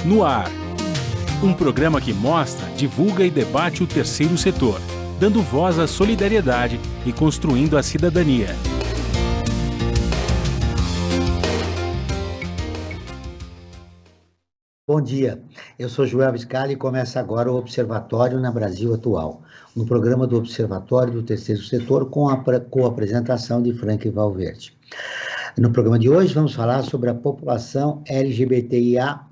No Ar. Um programa que mostra, divulga e debate o terceiro setor, dando voz à solidariedade e construindo a cidadania. Bom dia, eu sou Joel Scali e começa agora o Observatório na Brasil Atual, um programa do Observatório do Terceiro Setor com a apresentação de Franklin Valverde. No programa de hoje vamos falar sobre a população LGBTIA+.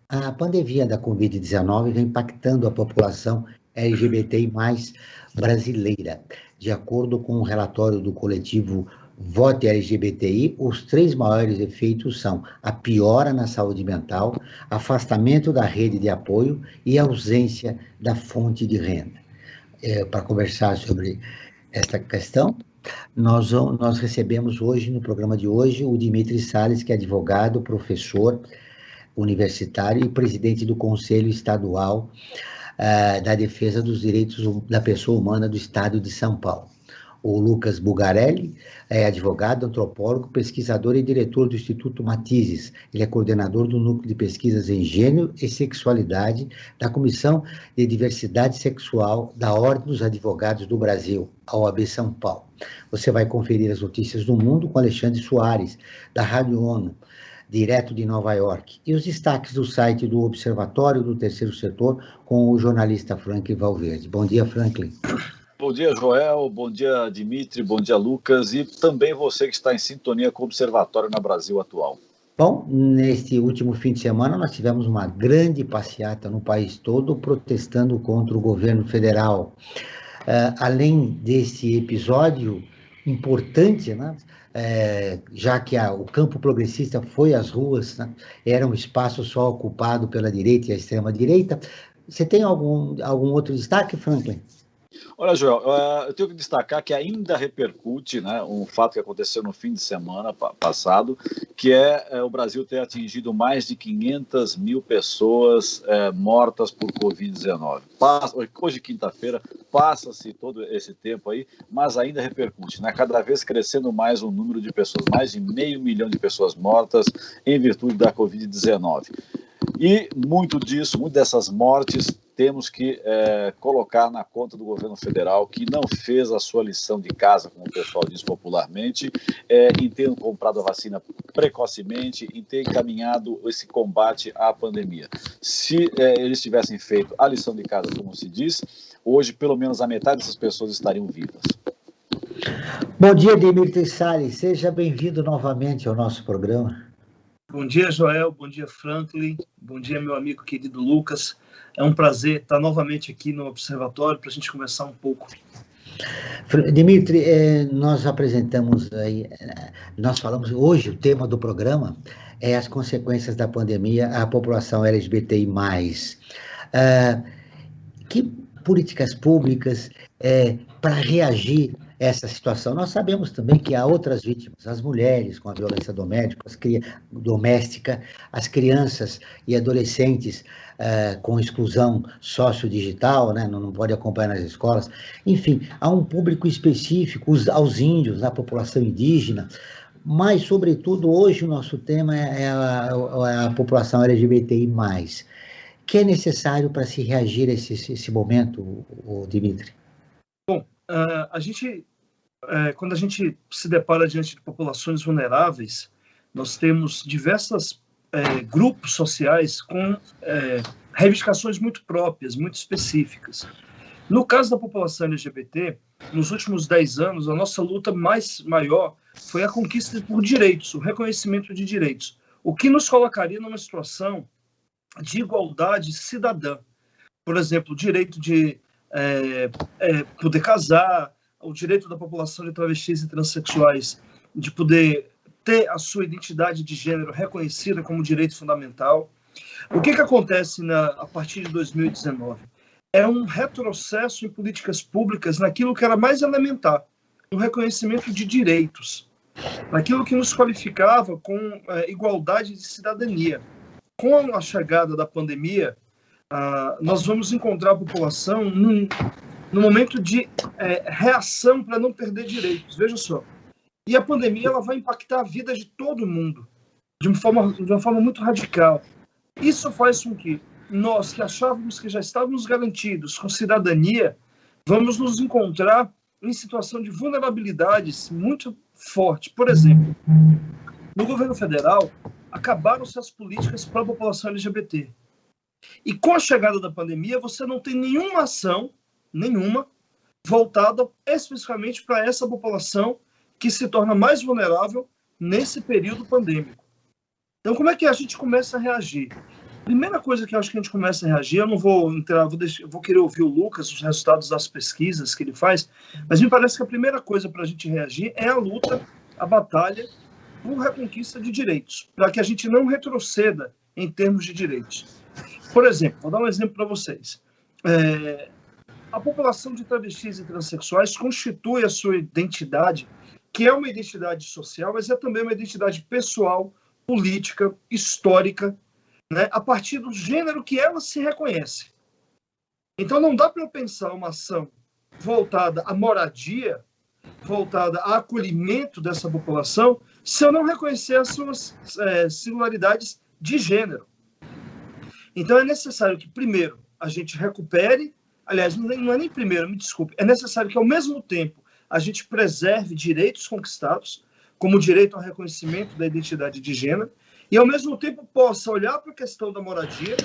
A pandemia da Covid-19 vem impactando a população LGBTI+, brasileira. De acordo com um relatório do coletivo Vote LGBTI, os 3 maiores efeitos são a piora na saúde mental, afastamento da rede de apoio e ausência da fonte de renda. Para conversar sobre esta questão, nós recebemos hoje, no programa de hoje, o Dimitri Salles, que é advogado, professor universitário e presidente do Conselho Estadual da Defesa dos Direitos da Pessoa Humana do Estado de São Paulo. O Lucas Bugarelli é advogado, antropólogo, pesquisador e diretor do Instituto Matizes. Ele é coordenador do Núcleo de Pesquisas em Gênero e Sexualidade da Comissão de Diversidade Sexual da Ordem dos Advogados do Brasil, a OAB São Paulo. Você vai conferir as notícias do mundo com Alexandre Soares, da Rádio ONU, direto de Nova York, e os destaques do site do Observatório do Terceiro Setor com o jornalista Franklin Valverde. Bom dia, Franklin. Bom dia, Joel, bom dia, Dimitri, bom dia, Lucas, e também você que está em sintonia com o Observatório na Brasil Atual. Bom, neste último fim de semana nós tivemos uma grande passeata no país todo protestando contra o governo federal. Além desse episódio importante, né, já que o campo progressista foi às ruas, né, era um espaço só ocupado pela direita e a extrema-direita. Você tem algum outro destaque, Franklin? Olha, Joel, eu tenho que destacar que ainda repercute, né, um fato que aconteceu no fim de semana passado, que é o Brasil ter atingido mais de 500 mil pessoas mortas por Covid-19. Hoje, quinta-feira, passa-se todo esse tempo aí, mas ainda repercute, né, cada vez crescendo mais o número de pessoas, mais de 500 mil de pessoas mortas em virtude da Covid-19. E muito dessas mortes temos que colocar na conta do governo federal, que não fez a sua lição de casa, como o pessoal diz popularmente, em ter comprado a vacina precocemente, em ter encaminhado esse combate à pandemia. Se eles tivessem feito a lição de casa, como se diz, hoje pelo menos a metade dessas pessoas estariam vivas. Bom dia, Dimitri Salles. Seja bem-vindo novamente ao nosso programa. Bom dia, Joel. Bom dia, Franklin. Bom dia, meu amigo querido Lucas. É um prazer estar novamente aqui no Observatório para a gente conversar um pouco. Dimitri, nós apresentamos aí, nós falamos hoje, o tema do programa é as consequências da pandemia à população LGBTI+. Que políticas públicas para reagir a essa situação? Nós sabemos também que há outras vítimas, as mulheres com a violência doméstica, as crianças e adolescentes com exclusão sociodigital, né? Não pode acompanhar nas escolas. Enfim, há um público específico, aos índios, à população indígena, mas, sobretudo, hoje o nosso tema é a população LGBTI+. Que é necessário para se reagir a esse momento, Dimitri? Bom, quando a gente se depara diante de populações vulneráveis, nós temos diversos grupos sociais com reivindicações muito próprias, muito específicas. No caso da população LGBT, nos últimos 10 anos, a nossa luta maior foi a conquista por direitos, o reconhecimento de direitos, o que nos colocaria numa situação de igualdade cidadã. Por exemplo, o direito de poder casar, o direito da população de travestis e transexuais de poder ter a sua identidade de gênero reconhecida como direito fundamental. O que acontece a partir de 2019? É um retrocesso em políticas públicas naquilo que era mais elementar, no reconhecimento de direitos, naquilo que nos qualificava com igualdade de cidadania. Com a chegada da pandemia, nós vamos encontrar a população no momento de reação para não perder direitos. Veja só. E a pandemia ela vai impactar a vida de todo mundo de uma forma muito radical. Isso faz com que nós, que achávamos que já estávamos garantidos com cidadania, vamos nos encontrar em situação de vulnerabilidades muito forte. Por exemplo, no governo federal, acabaram-se as políticas para a população LGBT. E com a chegada da pandemia, você não tem nenhuma ação, nenhuma, voltada especificamente para essa população que se torna mais vulnerável nesse período pandêmico. Então, como é que a gente começa a reagir? Primeira coisa que eu acho que a gente começa a reagir, eu não vou entrar, vou querer ouvir o Lucas, os resultados das pesquisas que ele faz, mas me parece que a primeira coisa para a gente reagir é a luta, a batalha por reconquista de direitos, para que a gente não retroceda em termos de direitos. Por exemplo, vou dar um exemplo para vocês. A população de travestis e transexuais constitui a sua identidade, que é uma identidade social, mas é também uma identidade pessoal, política, histórica, né, a partir do gênero que ela se reconhece. Então, não dá para eu pensar uma ação voltada à moradia, voltada ao acolhimento dessa população, se eu não reconhecer as suas singularidades de gênero. Então, é necessário que, primeiro, a gente recupere, aliás, não é nem primeiro, me desculpe, é necessário que, ao mesmo tempo, a gente preserve direitos conquistados, como o direito ao reconhecimento da identidade de gênero, e, ao mesmo tempo, possa olhar para a questão da moradia,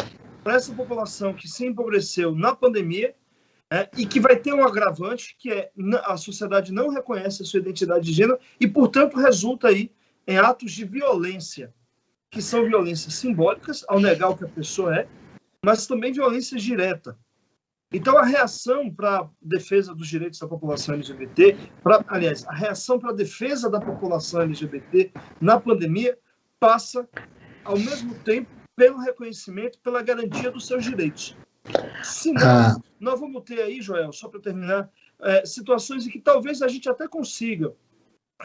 para essa população que se empobreceu na pandemia, e que vai ter um agravante, que é a sociedade não reconhece a sua identidade de gênero e, portanto, resulta aí em atos de violência, que são violências simbólicas, ao negar o que a pessoa é, mas também violência direta. Então, a reação para a defesa dos direitos da população LGBT, aliás, a reação para a defesa da população LGBT na pandemia passa, ao mesmo tempo, pelo reconhecimento, pela garantia dos seus direitos. Senão, nós vamos ter aí, Joel, só para terminar, situações em que talvez a gente até consiga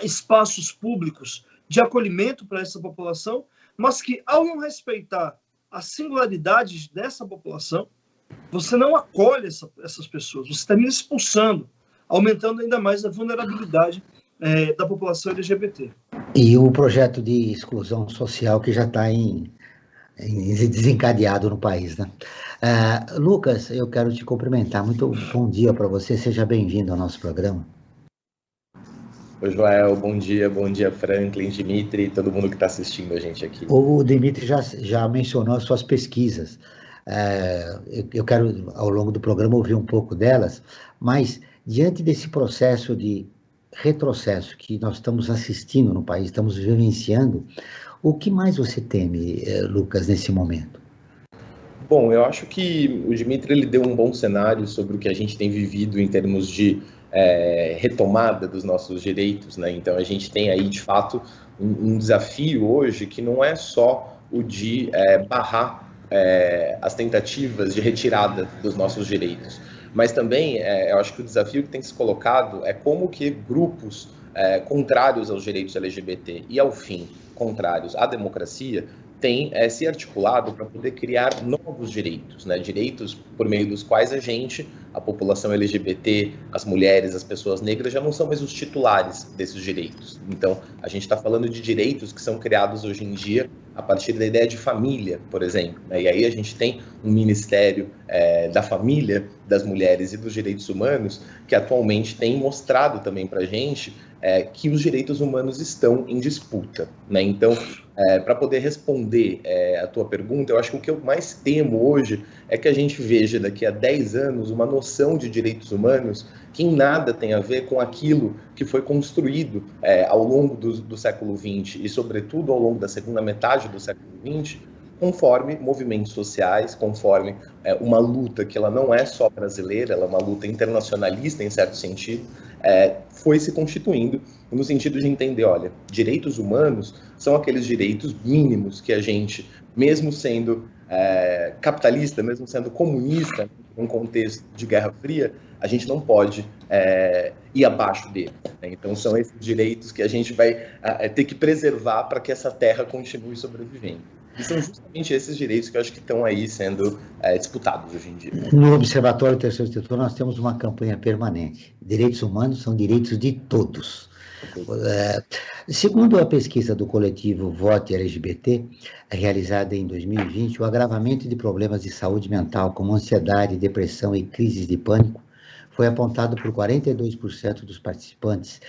espaços públicos de acolhimento para essa população, mas que, ao não respeitar as singularidades dessa população, você não acolhe essas pessoas, você termina expulsando, aumentando ainda mais a vulnerabilidade da população LGBT. E o projeto de exclusão social que já está desencadeado no país, né? Lucas, eu quero te cumprimentar. Muito bom dia para você, seja bem-vindo ao nosso programa. Oi, Joel, bom dia, Franklin, Dimitri, todo mundo que está assistindo a gente aqui. O Dimitri já mencionou as suas pesquisas. Eu quero, ao longo do programa, ouvir um pouco delas, mas, diante desse processo de retrocesso que nós estamos assistindo no país, estamos vivenciando, o que mais você teme, Lucas, nesse momento? Bom, eu acho que o Dimitri ele deu um bom cenário sobre o que a gente tem vivido em termos de retomada dos nossos direitos, né? Então, a gente tem aí, de fato, um desafio hoje que não é só o de barrar as tentativas de retirada dos nossos direitos, mas também eu acho que o desafio que tem se colocado é como que grupos contrários aos direitos LGBT e, ao fim, contrários à democracia, têm se articulado para poder criar novos direitos, né? Direitos por meio dos quais a população LGBT, as mulheres, as pessoas negras, já não são mais os titulares desses direitos. Então, a gente está falando de direitos que são criados hoje em dia a partir da ideia de família, por exemplo, né? E aí a gente tem um Ministério da Família, das Mulheres e dos Direitos Humanos, que atualmente tem mostrado também para a gente que os direitos humanos estão em disputa, né? Então, para poder responder a tua pergunta, eu acho que o que eu mais temo hoje é que a gente veja daqui a 10 anos uma noção de direitos humanos que em nada tem a ver com aquilo que foi construído ao longo do século XX e, sobretudo, ao longo da segunda metade do século XX, conforme movimentos sociais, conforme uma luta que ela não é só brasileira, ela é uma luta internacionalista, em certo sentido, foi se constituindo no sentido de entender, olha, direitos humanos são aqueles direitos mínimos que a gente, mesmo sendo capitalista, mesmo sendo comunista, num contexto de Guerra Fria, a gente não pode ir abaixo dele, né? Então, são esses direitos que a gente vai ter que preservar para que essa terra continue sobrevivendo. E são justamente esses direitos que eu acho que estão aí sendo disputados hoje em dia. No Observatório Terceiro Setor, nós temos uma campanha permanente. Direitos humanos são direitos de todos. Segundo a pesquisa do coletivo Vote LGBT, realizada em 2020, o agravamento de problemas de saúde mental, como ansiedade, depressão e crises de pânico, foi apontado por 42% dos participantes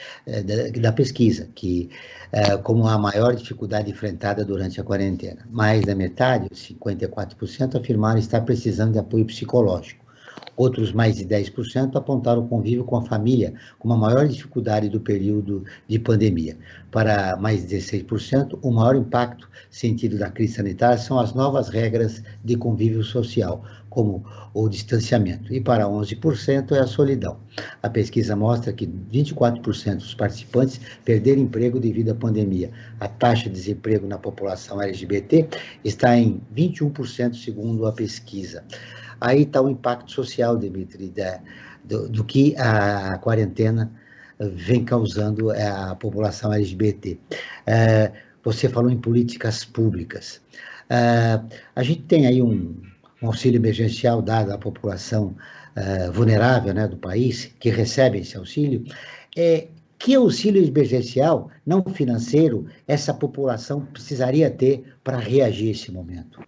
da pesquisa, como a maior dificuldade enfrentada durante a quarentena. Mais da metade, 54%, afirmaram estar precisando de apoio psicológico. Outros mais de 10% apontaram o convívio com a família como a maior dificuldade do período de pandemia. Para mais de 16%, o maior impacto sentido da crise sanitária são as novas regras de convívio social, como o distanciamento. E para 11% é a solidão. A pesquisa mostra que 24% dos participantes perderam emprego devido à pandemia. A taxa de desemprego na população LGBT está em 21%, segundo a pesquisa. Aí está o impacto social, Dimitri, do que a quarentena vem causando à população LGBT. Você falou em políticas públicas. A gente tem aí um auxílio emergencial dado à população vulnerável, né, do país, que recebe esse auxílio. Que auxílio emergencial, não financeiro, essa população precisaria ter para reagir a esse momento?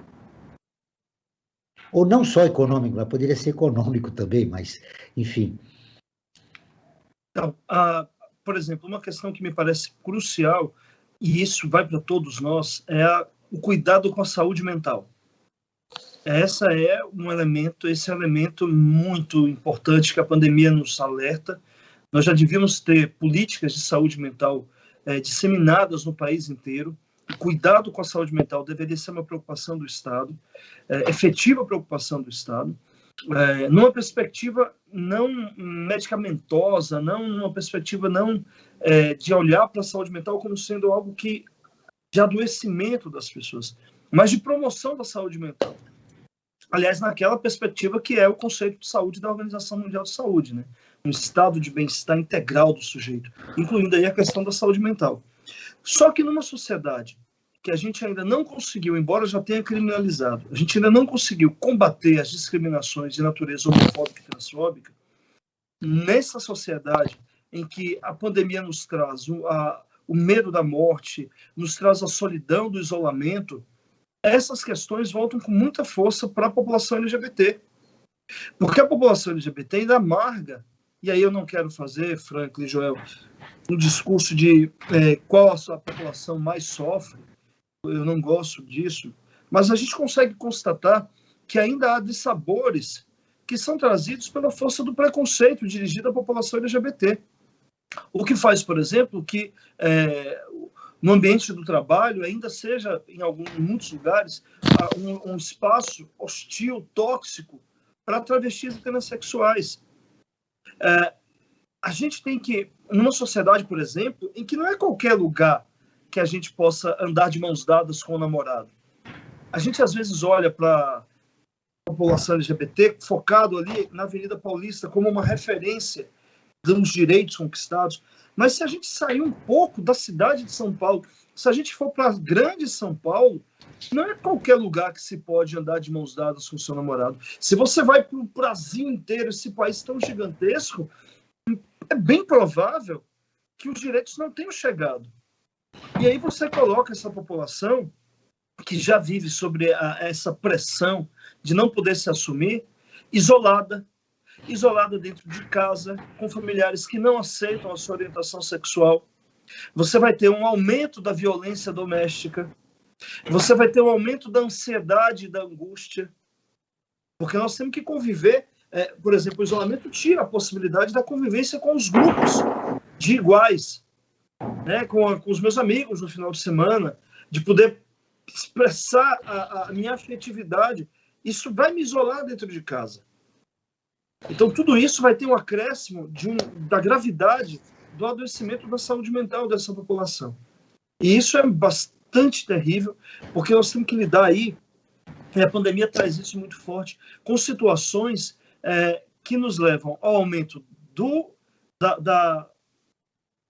Ou não só econômico, mas poderia ser econômico também, mas, enfim. Então, por exemplo, uma questão que me parece crucial, e isso vai para todos nós, é o cuidado com a saúde mental. Esse é elemento muito importante que a pandemia nos alerta. Nós já devíamos ter políticas de saúde mental disseminadas no país inteiro. O cuidado com a saúde mental deveria ser uma preocupação do Estado, efetiva preocupação do Estado, numa perspectiva não medicamentosa, não numa perspectiva de olhar para a saúde mental como sendo algo de adoecimento das pessoas, mas de promoção da saúde mental. Aliás, naquela perspectiva que é o conceito de saúde da Organização Mundial de Saúde, né? Um estado de bem-estar integral do sujeito, incluindo aí a questão da saúde mental. Só que numa sociedade que a gente ainda não conseguiu, embora já tenha criminalizado, a gente ainda não conseguiu combater as discriminações de natureza homofóbica e transfóbica, nessa sociedade em que a pandemia nos traz o medo da morte, nos traz a solidão do isolamento, essas questões voltam com muita força para a população LGBT. Porque a população LGBT ainda amarga, e aí eu não quero fazer, Franklin e Joel, um discurso de qual a sua população mais sofre, eu não gosto disso, mas a gente consegue constatar que ainda há dissabores que são trazidos pela força do preconceito dirigido à população LGBT. O que faz, por exemplo, que no ambiente do trabalho ainda seja, em muitos lugares, um espaço hostil, tóxico, para travestis e transexuais. A gente tem que, numa sociedade, por exemplo, em que não é qualquer lugar que a gente possa andar de mãos dadas com o namorado. A gente, às vezes, olha para a população LGBT focado ali na Avenida Paulista como uma referência dos direitos conquistados. Mas se a gente sair um pouco da cidade de São Paulo, se a gente for para a grande São Paulo, não é qualquer lugar que se pode andar de mãos dadas com o seu namorado. Se você vai para o Brasil inteiro, esse país tão gigantesco, é bem provável que os direitos não tenham chegado. E aí você coloca essa população que já vive sobre essa pressão de não poder se assumir, isolada dentro de casa, com familiares que não aceitam a sua orientação sexual. Você vai ter um aumento da violência doméstica, você vai ter um aumento da ansiedade e da angústia, porque nós temos que conviver. Por exemplo, o isolamento tira a possibilidade da convivência com os grupos de iguais, né? com os meus amigos no final de semana, de poder expressar a minha afetividade. Isso vai me isolar dentro de casa. Então, tudo isso vai ter um acréscimo da gravidade do adoecimento da saúde mental dessa população. E isso é bastante terrível, porque nós temos que lidar aí, e a pandemia traz isso muito forte, com situações que nos levam ao aumento da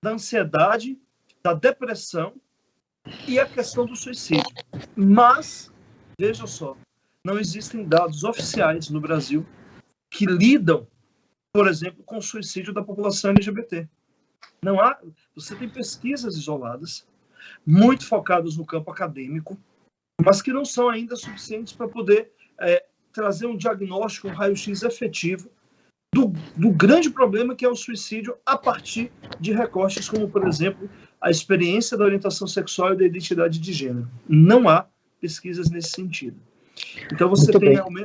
ansiedade, da depressão e a questão do suicídio. Mas, veja só, não existem dados oficiais no Brasil que lidam, por exemplo, com o suicídio da população LGBT. Não há, você tem pesquisas isoladas, muito focadas no campo acadêmico, mas que não são ainda suficientes para poder trazer um diagnóstico, um raio-x efetivo do grande problema que é o suicídio a partir de recortes como, por exemplo, a experiência da orientação sexual e da identidade de gênero. Não há pesquisas nesse sentido. Então,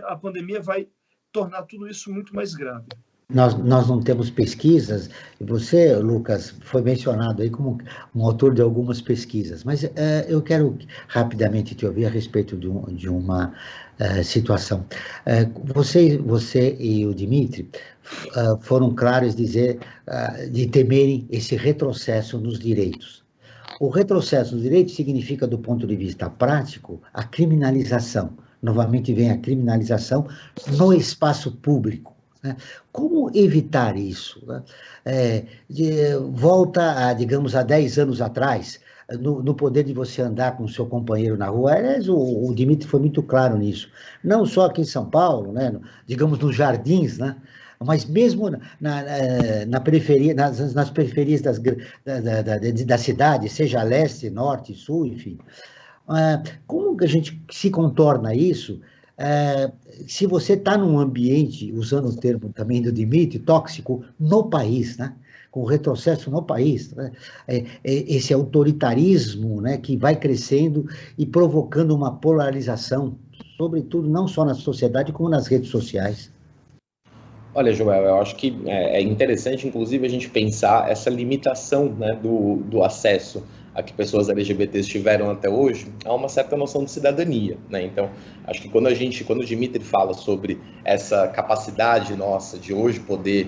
a pandemia vai tornar tudo isso muito mais grave. Nós não temos pesquisas, e você, Lucas, foi mencionado aí como um autor de algumas pesquisas, mas eu quero rapidamente te ouvir a respeito de uma situação. Você e o Dimitri foram claros de temerem esse retrocesso nos direitos. O retrocesso nos direitos significa, do ponto de vista prático, a criminalização. Novamente vem a criminalização no espaço público. Como evitar isso? Volta, digamos, a 10 anos atrás, no poder de você andar com o seu companheiro na rua. Aliás, o Dimitri foi muito claro nisso. Não só aqui em São Paulo, digamos, nos jardins, mas mesmo na periferia, nas periferias da cidade, seja leste, norte, sul, enfim. Como que a gente se contorna isso? Se você está num ambiente, usando o termo também do Dimitri, tóxico no país, com retrocesso no país, esse autoritarismo, que vai crescendo e provocando uma polarização, sobretudo não só na sociedade, como nas redes sociais. Olha, Joel, eu acho que é interessante, inclusive, a gente pensar essa limitação do acesso a que pessoas LGBTs tiveram até hoje, há uma certa noção de cidadania, Então, acho que quando o Dimitri fala sobre essa capacidade nossa de hoje poder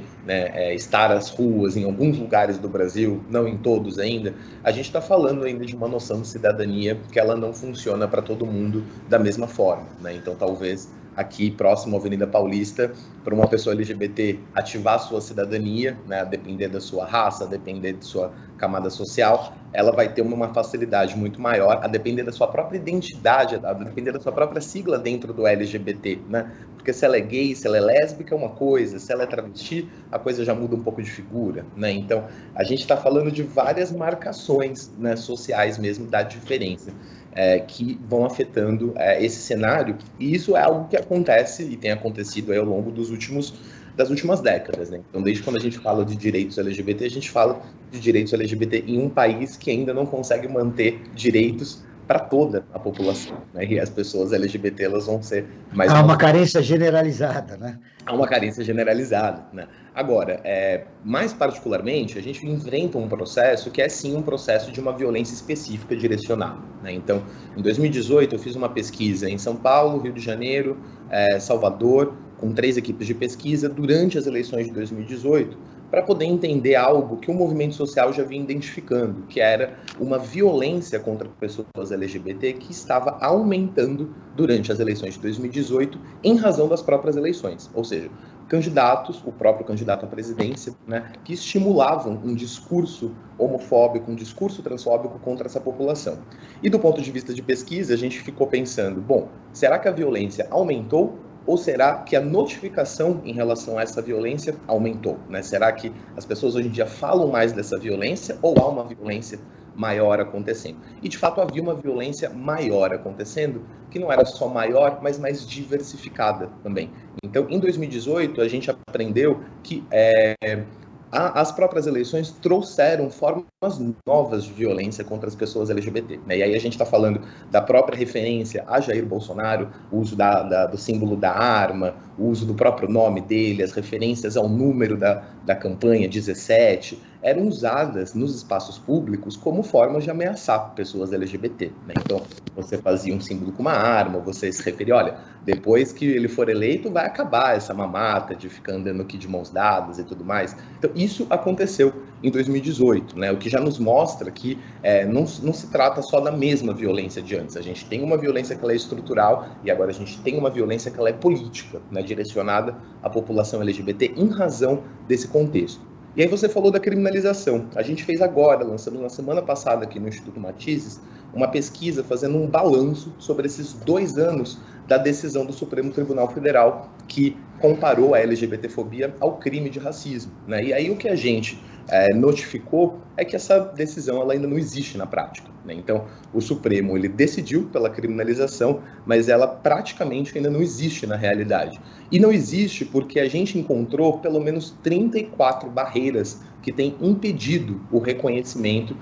estar às ruas em alguns lugares do Brasil, não em todos ainda, a gente está falando ainda de uma noção de cidadania que ela não funciona para todo mundo da mesma forma, Então, talvez aqui próximo à Avenida Paulista, para uma pessoa LGBT ativar a sua cidadania, a depender da sua raça, a depender de sua camada social, ela vai ter uma facilidade muito maior, a depender da sua própria identidade, a depender da sua própria sigla dentro do LGBT, Porque se ela é gay, se ela é lésbica é uma coisa, se ela é travesti, a coisa já muda um pouco de figura, Então, a gente está falando de várias marcações, sociais mesmo, da diferença. Que vão afetando esse cenário, e isso é algo que acontece e tem acontecido aí ao longo das últimas décadas, Então, desde quando a gente fala de direitos LGBT, a gente fala de direitos LGBT em um país que ainda não consegue manter direitos para toda a população, E as pessoas LGBT, elas vão ser mais... Há uma carência generalizada, Há uma carência generalizada, Agora, mais particularmente, a gente enfrenta um processo que é, sim, um processo de uma violência específica direcionada, Então, em 2018, eu fiz uma pesquisa em São Paulo, Rio de Janeiro, Salvador, com 3 equipes de pesquisa, durante as eleições de 2018, para poder entender algo que o movimento social já vinha identificando, que era uma violência contra pessoas LGBT que estava aumentando durante as eleições de 2018 em razão das próprias eleições. Ou seja, candidatos, o próprio candidato à presidência, que estimulavam um discurso homofóbico, um discurso transfóbico contra essa população. E do ponto de vista de pesquisa, a gente ficou pensando, bom, será que a violência aumentou? Ou será que a notificação em relação a essa violência aumentou? Será que as pessoas hoje em dia falam mais dessa violência ou há uma violência maior acontecendo? E, de fato, havia uma violência maior acontecendo, que não era só maior, mas mais diversificada também. Então, em 2018, a gente aprendeu que as próprias eleições trouxeram formas novas de violência contra as pessoas LGBT. E aí a gente está falando da própria referência a Jair Bolsonaro, o uso do símbolo da arma, o uso do próprio nome dele, as referências ao número da campanha 17, eram usadas nos espaços públicos como formas de ameaçar pessoas LGBT. Então, você fazia um símbolo com uma arma, você se referia, olha, depois que ele for eleito, vai acabar essa mamata de ficar andando aqui de mãos dadas e tudo mais. Então, isso aconteceu em 2018, o que já nos mostra que não se trata só da mesma violência de antes. A gente tem uma violência que ela é estrutural e agora a gente tem uma violência que ela é política, direcionada à população LGBT em razão desse contexto. E aí você falou da criminalização. A gente fez agora, lançamos na semana passada aqui no Instituto Matizes, uma pesquisa fazendo um balanço sobre esses 2 anos da decisão do Supremo Tribunal Federal que comparou a LGBTfobia ao crime de racismo. E aí o que a gente notificou é que essa decisão ela ainda não existe na prática, né? Então, o Supremo ele decidiu pela criminalização, mas ela praticamente ainda não existe na realidade. E não existe porque a gente encontrou pelo menos 34 barreiras que têm impedido o reconhecimento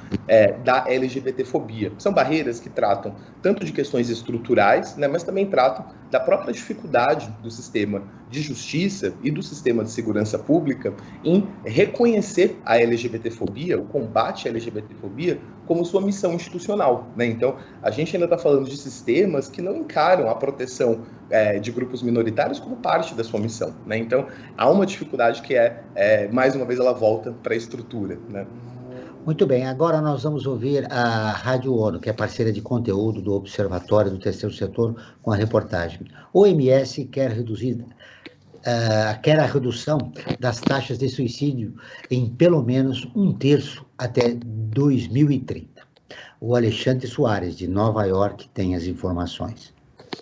da LGBTfobia. São barreiras que tratam tanto de questões estruturais, né, mas também tratam da própria dificuldade do sistema de justiça e do sistema de segurança pública em reconhecer a LGBTfobia, o combate à LGBTfobia, como sua missão institucional, né? Então, a gente ainda está falando de sistemas que não encaram a proteção de grupos minoritários como parte da sua missão, né? Então, há uma dificuldade que mais uma vez, ela volta para a estrutura, né? Muito bem, agora nós vamos ouvir a Rádio ONU, que é parceira de conteúdo do Observatório do Terceiro Setor, com a reportagem. O OMS quer a redução das taxas de suicídio em pelo menos 1/3 até 2030. O Alexandre Soares, de Nova York, tem as informações.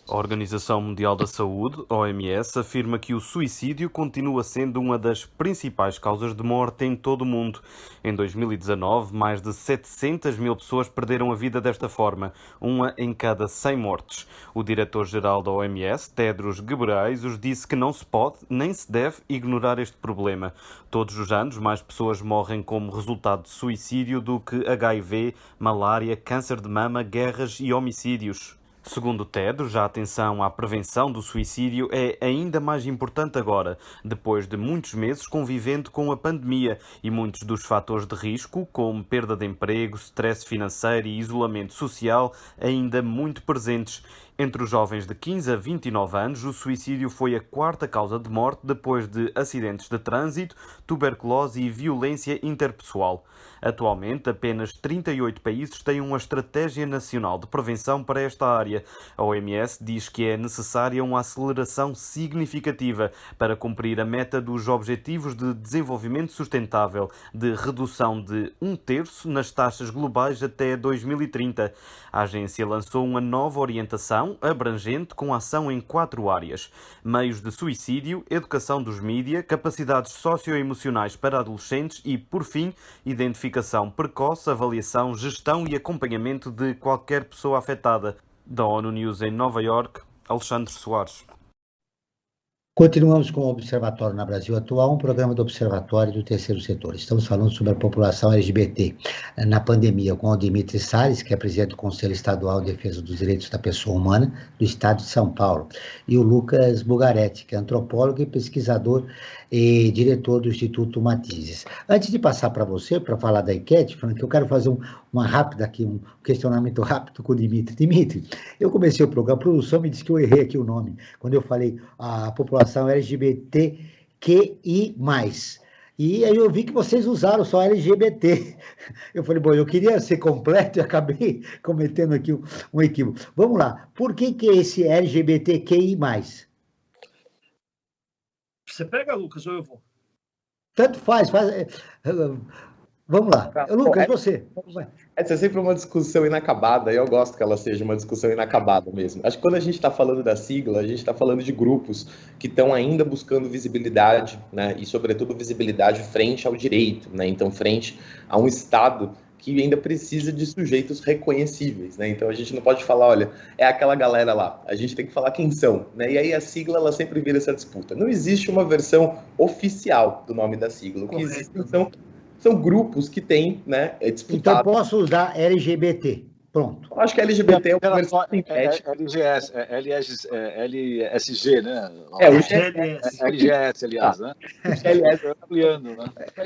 A Organização Mundial da Saúde, OMS, afirma que o suicídio continua sendo uma das principais causas de morte em todo o mundo. Em 2019, mais de 700 mil pessoas perderam a vida desta forma, uma em cada 100 mortes. O diretor-geral da OMS, Tedros Ghebreyesus, disse que não se pode nem se deve ignorar este problema. Todos os anos, mais pessoas morrem como resultado de suicídio do que HIV, malária, câncer de mama, guerras e homicídios. Segundo Tedros, a atenção à prevenção do suicídio é ainda mais importante agora, depois de muitos meses convivendo com a pandemia e muitos dos fatores de risco, como perda de emprego, stress financeiro e isolamento social, ainda muito presentes. Entre os jovens de 15 a 29 anos, o suicídio foi a quarta causa de morte depois de acidentes de trânsito, tuberculose e violência interpessoal. Atualmente, apenas 38 países têm uma estratégia nacional de prevenção para esta área. A OMS diz que é necessária uma aceleração significativa para cumprir a meta dos Objetivos de Desenvolvimento Sustentável de redução de 1/3 nas taxas globais até 2030. A agência lançou uma nova orientação abrangente com ação em 4 áreas: meios de suicídio, educação dos mídia, capacidades socioemocionais para adolescentes e, por fim, identificação precoce, avaliação, gestão e acompanhamento de qualquer pessoa afetada. Da ONU News em Nova York, Alexandre Soares. Continuamos com o Observatório na Brasil Atual, um programa do Observatório do Terceiro Setor. Estamos falando sobre a população LGBT na pandemia com o Dimitri Salles, que é presidente do Conselho Estadual de Defesa dos Direitos da Pessoa Humana do Estado de São Paulo, e o Lucas Bugaretti, que é antropólogo e pesquisador e diretor do Instituto Matizes. Antes de passar para você, para falar da enquete, Frank, eu quero fazer um questionamento rápido com o Dimitri. Dimitri, eu comecei o programa, a produção me disse que eu errei aqui o nome, quando eu falei a população LGBTQI+. E aí eu vi que vocês usaram só LGBT. Eu falei, bom, eu queria ser completo e acabei cometendo aqui um equívoco. Vamos lá, por que esse LGBTQI+. Você pega, Lucas, ou eu vou? Tanto faz. Vamos lá. Lucas, você. Essa é sempre uma discussão inacabada, e eu gosto que ela seja uma discussão inacabada mesmo. Acho que quando a gente está falando da sigla, a gente está falando de grupos que estão ainda buscando visibilidade, né, e, sobretudo, visibilidade frente ao direito, né, então, frente a um Estado que ainda precisa de sujeitos reconhecíveis, né? Então a gente não pode falar, olha, é aquela galera lá, a gente tem que falar quem são, né? E aí a sigla, ela sempre vira essa disputa. Não existe uma versão oficial do nome da sigla, o que existem são grupos que têm, né, disputado. Então posso usar LGBT, pronto. Eu acho que LGBT é uma versão sintética. LSG, né? O GLS. LGS, aliás, né? LGS. Ampliando, né?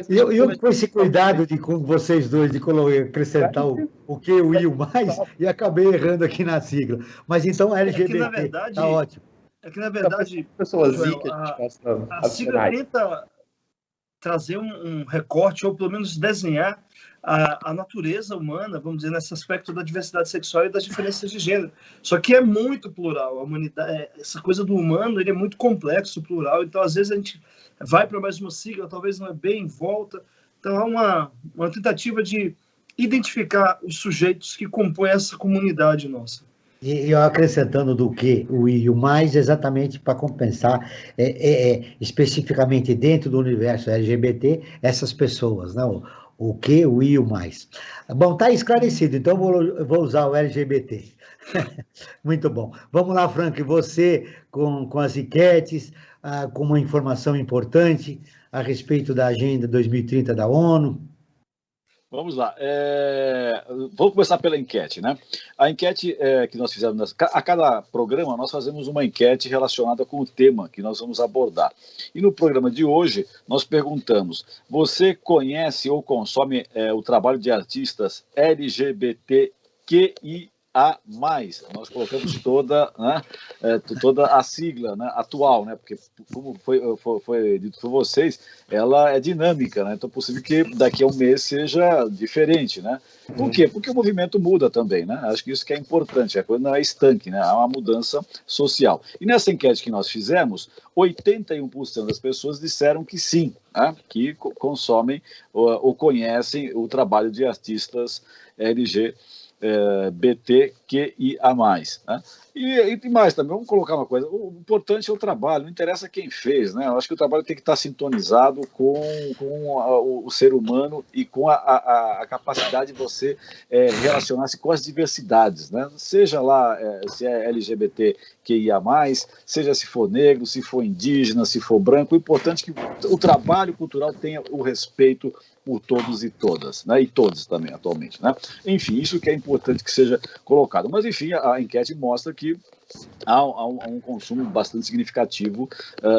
Eu com esse cuidado com vocês dois de acrescentar o que, o I, o mais, e acabei errando aqui na sigla. Mas então LGBT, tá ótimo. É que, na verdade, a sigla tenta trazer um recorte, ou pelo menos desenhar a natureza humana, vamos dizer, nesse aspecto da diversidade sexual e das diferenças de gênero. Só que é muito plural. A humanidade, essa coisa do humano, ele é muito complexo, plural. Então, às vezes, a gente vai para mais uma sigla, talvez não é bem em volta. Então, há uma tentativa de identificar os sujeitos que compõem essa comunidade nossa. E eu acrescentando do que o I e o mais, exatamente para compensar especificamente dentro do universo LGBT essas pessoas, né? O que, o I e o mais. Bom, está esclarecido, então eu vou usar o LGBT. Muito bom. Vamos lá, Frank, você com as enquetes, com uma informação importante a respeito da Agenda 2030 da ONU. Vamos lá. Vamos começar pela enquete, né? A enquete que nós fizemos, a cada programa nós fazemos uma enquete relacionada com o tema que nós vamos abordar. E no programa de hoje nós perguntamos: você conhece ou consome o trabalho de artistas LGBTQIA+. Nós colocamos toda a sigla, né, atual, né, porque como foi dito por vocês, ela é dinâmica, né, então é possível que daqui a um mês seja diferente, né? Por quê? Porque o movimento muda também, né? Acho que isso que é importante, a coisa não é estanque, né? Há uma mudança social. E nessa enquete que nós fizemos, 81% das pessoas disseram que sim, né, que consomem ou conhecem o trabalho de artistas LGBTQIA+, né? E mais também, vamos colocar uma coisa, o importante é o trabalho, não interessa quem fez, né? Eu acho que o trabalho tem que estar sintonizado com o ser humano e com a capacidade de você relacionar-se com as diversidades, né? Seja lá se é LGBTQIA+, seja se for negro, se for indígena, se for branco, o importante é que o trabalho cultural tenha o respeito por todos e todas, né? E todos também atualmente, né? Enfim, isso que é importante que seja colocado. Mas enfim, a enquete mostra que há um consumo bastante significativo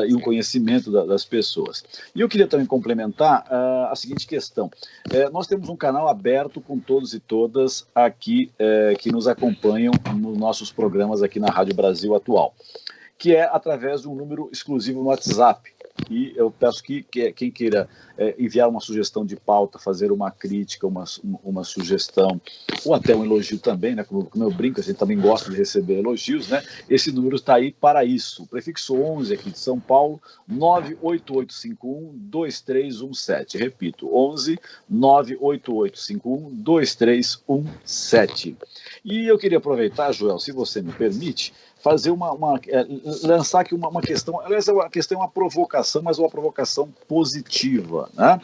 e um conhecimento das pessoas. E eu queria também complementar a seguinte questão. Nós temos um canal aberto com todos e todas aqui que nos acompanham nos nossos programas aqui na Rádio Brasil Atual, que é através de um número exclusivo no WhatsApp. E eu peço que quem queira enviar uma sugestão de pauta, fazer uma crítica, uma sugestão, ou até um elogio também, né? Como eu brinco, a gente também gosta de receber elogios, né? Esse número está aí para isso. O prefixo 11 aqui de São Paulo, 98851-2317. Repito, 11 98851-2317. E eu queria aproveitar, Joel, se você me permite, fazer lançar aqui uma questão, aliás, a questão é uma provocação, mas uma provocação positiva, né?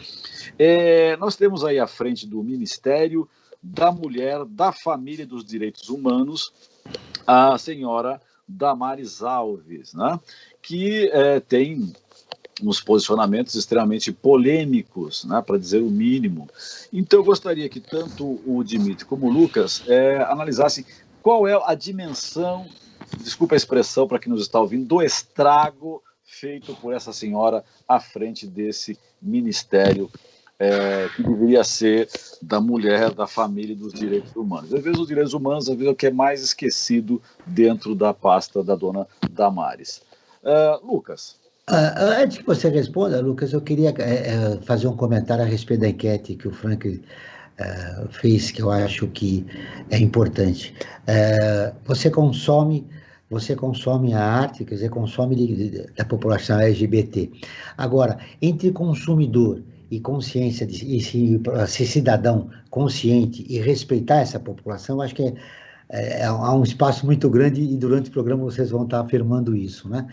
Nós temos aí à frente do Ministério da Mulher, da Família e dos Direitos Humanos, a senhora Damares Alves, né? Que tem uns posicionamentos extremamente polêmicos, né, para dizer o mínimo. Então eu gostaria que tanto o Dimitri como o Lucas analisassem qual é a dimensão, desculpa a expressão para quem nos está ouvindo, do estrago feito por essa senhora à frente desse ministério que deveria ser da mulher, da família e dos direitos humanos. Às vezes os direitos humanos, às vezes é o que é mais esquecido dentro da pasta da dona Damares. Lucas. Antes que você responda, Lucas, eu queria fazer um comentário a respeito da enquete que o Frank fez, que eu acho que é importante. Você consome a arte, quer dizer, consome da população LGBT. Agora, entre consumidor e consciência, ser cidadão consciente e respeitar essa população, acho que há um espaço muito grande e durante o programa vocês vão estar afirmando isso, né?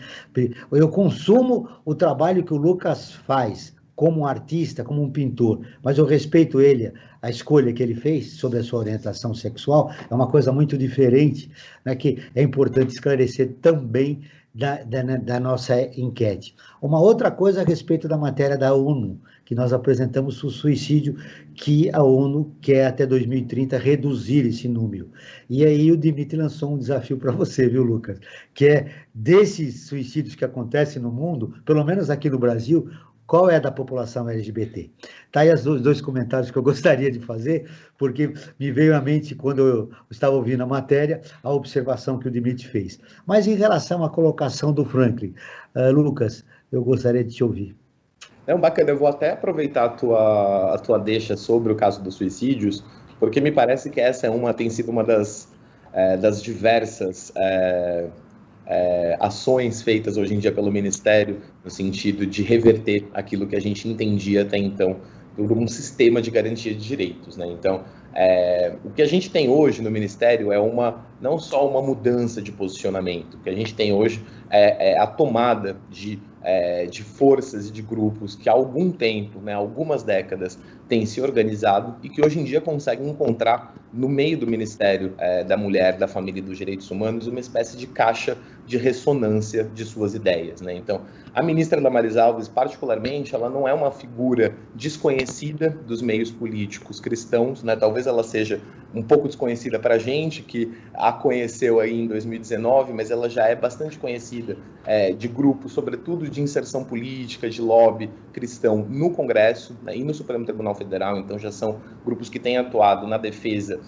Eu consumo o trabalho que o Lucas faz como um artista, como um pintor, mas eu respeito ele, a escolha que ele fez sobre a sua orientação sexual, é uma coisa muito diferente, né, que é importante esclarecer também da nossa enquete. Uma outra coisa a respeito da matéria da ONU, que nós apresentamos o suicídio, que a ONU quer até 2030 reduzir esse número. E aí o Dimitri lançou um desafio para você, viu, Lucas? Que é, desses suicídios que acontecem no mundo, pelo menos aqui no Brasil, qual é a da população LGBT? Tá aí os dois comentários que eu gostaria de fazer, porque me veio à mente, quando eu estava ouvindo a matéria, a observação que o Dimitri fez. Mas em relação à colocação do Franklin, Lucas, eu gostaria de te ouvir. Bacana, eu vou até aproveitar a tua deixa sobre o caso dos suicídios, porque me parece que essa tem sido uma das diversas ações feitas hoje em dia pelo Ministério, no sentido de reverter aquilo que a gente entendia até então por um sistema de garantia de direitos, né? Então, O que a gente tem hoje no Ministério é não só uma mudança de posicionamento, o que a gente tem hoje é a tomada de forças e de grupos que há algum tempo, né, algumas décadas, têm se organizado e que hoje em dia conseguem encontrar no meio do Ministério da Mulher, da Família e dos Direitos Humanos uma espécie de caixa de ressonância de suas ideias, né? Então, a ministra Damares Alves, particularmente, ela não é uma figura desconhecida dos meios políticos cristãos, né? Talvez ela seja um pouco desconhecida para a gente, que a conheceu aí em 2019, mas ela já é bastante conhecida de grupos, sobretudo de inserção política, de lobby cristão no Congresso, né, e no Supremo Tribunal Federal. Então já são grupos que têm atuado na defesa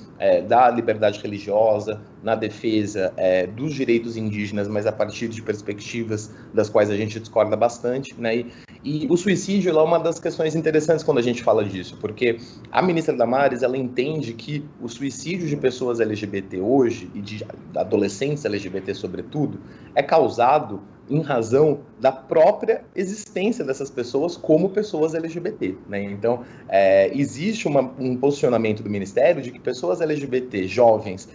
da liberdade religiosa, na defesa dos direitos indígenas, mas a partir de perspectivas das quais a gente discorda bastante, né? E o suicídio é uma das questões interessantes quando a gente fala disso, porque a ministra Damares, ela entende que o suicídio de pessoas LGBT hoje, e de adolescentes LGBT sobretudo, é causado em razão da própria existência dessas pessoas como pessoas LGBT, né? Então, existe um posicionamento do Ministério de que pessoas LGBT jovens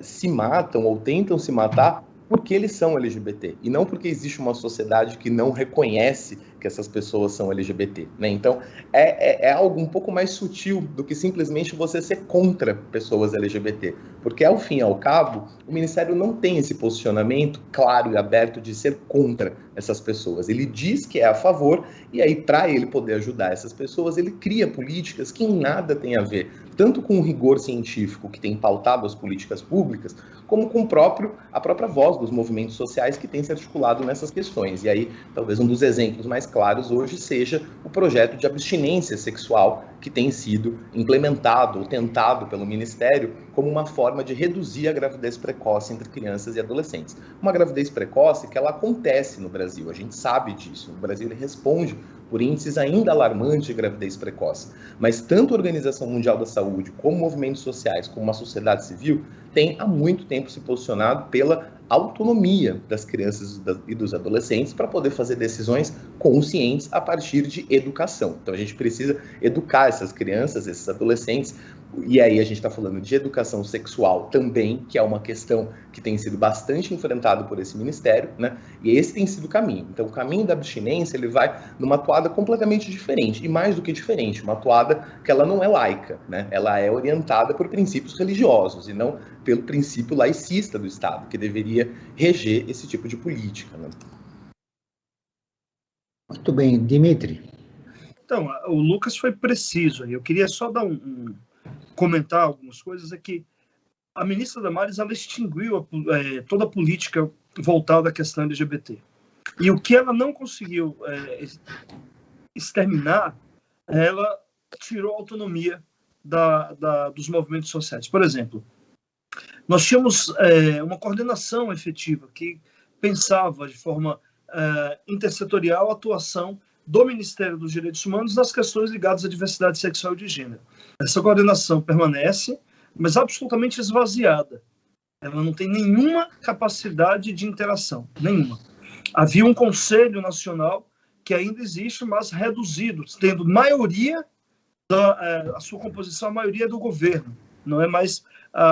se matam ou tentam se matar porque eles são LGBT, e não porque existe uma sociedade que não reconhece que essas pessoas são LGBT, né? Então, é algo um pouco mais sutil do que simplesmente você ser contra pessoas LGBT, porque, ao fim e ao cabo, o Ministério não tem esse posicionamento claro e aberto de ser contra essas pessoas. Ele diz que é a favor, e aí, para ele poder ajudar essas pessoas, ele cria políticas que em nada têm a ver, tanto com o rigor científico que tem pautado as políticas públicas, como com a própria voz dos movimentos sociais que tem se articulado nessas questões. E aí, talvez um dos exemplos mais claros hoje seja o projeto de abstinência sexual que tem sido implementado ou tentado pelo Ministério como uma forma de reduzir a gravidez precoce entre crianças e adolescentes. Uma gravidez precoce que ela acontece no Brasil, a gente sabe disso. O Brasil ele responde por índices ainda alarmantes de gravidez precoce. Mas tanto a Organização Mundial da Saúde, como movimentos sociais, como a sociedade civil, tem há muito tempo se posicionado pela autonomia das crianças e dos adolescentes para poder fazer decisões conscientes a partir de educação. Então a gente precisa educar essas crianças, esses adolescentes, e aí a gente está falando de educação sexual também, que é uma questão que tem sido bastante enfrentada por esse ministério, né? E esse tem sido o caminho. Então o caminho da abstinência, ele vai numa toada completamente diferente, e mais do que diferente, uma toada que ela não é laica, né? Ela é orientada por princípios religiosos e não pelo princípio laicista do Estado, que deveria reger esse tipo de política, né? Muito bem, Dimitri. Então, o Lucas foi preciso aí. Eu queria só comentar algumas coisas. É que a ministra Damares, ela extinguiu toda a política voltada à questão LGBT. E o que ela não conseguiu exterminar, ela tirou a autonomia dos movimentos sociais. Por exemplo, nós tínhamos uma coordenação efetiva que pensava de forma intersetorial a atuação do Ministério dos Direitos Humanos nas questões ligadas à diversidade sexual e de gênero. Essa coordenação permanece, mas absolutamente esvaziada. Ela não tem nenhuma capacidade de interação, nenhuma. Havia um Conselho Nacional que ainda existe, mas reduzido, tendo maioria, a sua composição, a maioria do governo. Não é mais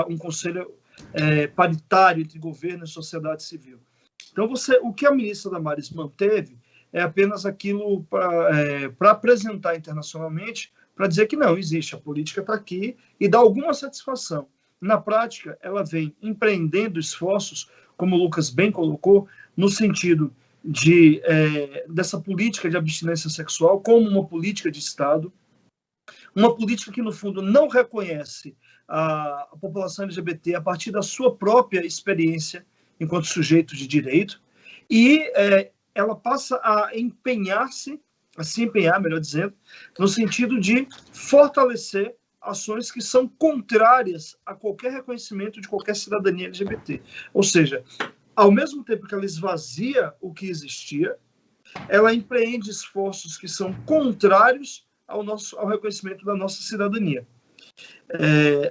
um conselho paritário entre governo e sociedade civil. Então, o que a ministra Damares manteve é apenas aquilo para apresentar internacionalmente, para dizer que não existe, a política está aqui e dá alguma satisfação. Na prática, ela vem empreendendo esforços, como o Lucas bem colocou, no sentido dessa política de abstinência sexual como uma política de Estado, uma política que, no fundo, não reconhece a população LGBT a partir da sua própria experiência enquanto sujeito de direito, e ela passa a se empenhar, melhor dizendo, no sentido de fortalecer ações que são contrárias a qualquer reconhecimento de qualquer cidadania LGBT. Ou seja, ao mesmo tempo que ela esvazia o que existia, ela empreende esforços que são contrários ao reconhecimento da nossa cidadania.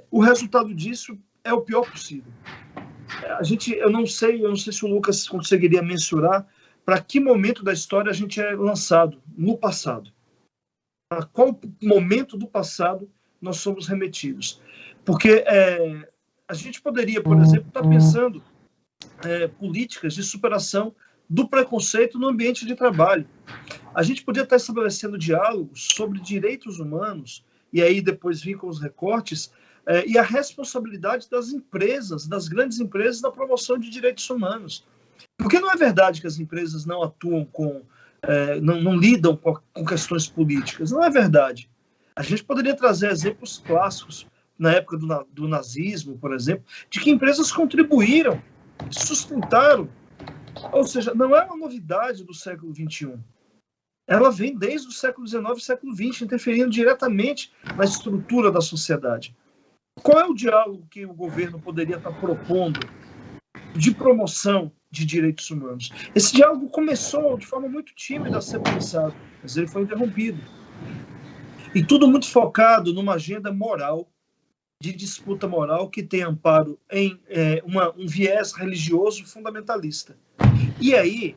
O resultado disso é o pior possível. Eu não sei se o Lucas conseguiria mensurar para que momento da história a gente é lançado no passado. Para qual momento do passado nós somos remetidos. Porque a gente poderia, por exemplo, estar pensando políticas de superação do preconceito no ambiente de trabalho. A gente podia estar estabelecendo diálogos sobre direitos humanos, e aí depois vir com os recortes, e a responsabilidade das empresas, das grandes empresas, na promoção de direitos humanos. Porque não é verdade que as empresas não atuam não lidam com questões políticas. Não é verdade. A gente poderia trazer exemplos clássicos, na época do nazismo, por exemplo, de que empresas contribuíram, sustentaram. Ou seja, não é uma novidade do século XXI. Ela vem desde o século XIX e século XX, interferindo diretamente na estrutura da sociedade. Qual é o diálogo que o governo poderia estar propondo de promoção de direitos humanos? Esse diálogo começou de forma muito tímida a ser pensado, mas ele foi interrompido. E tudo muito focado numa agenda moral, de disputa moral, que tem amparo em um viés religioso fundamentalista. E aí,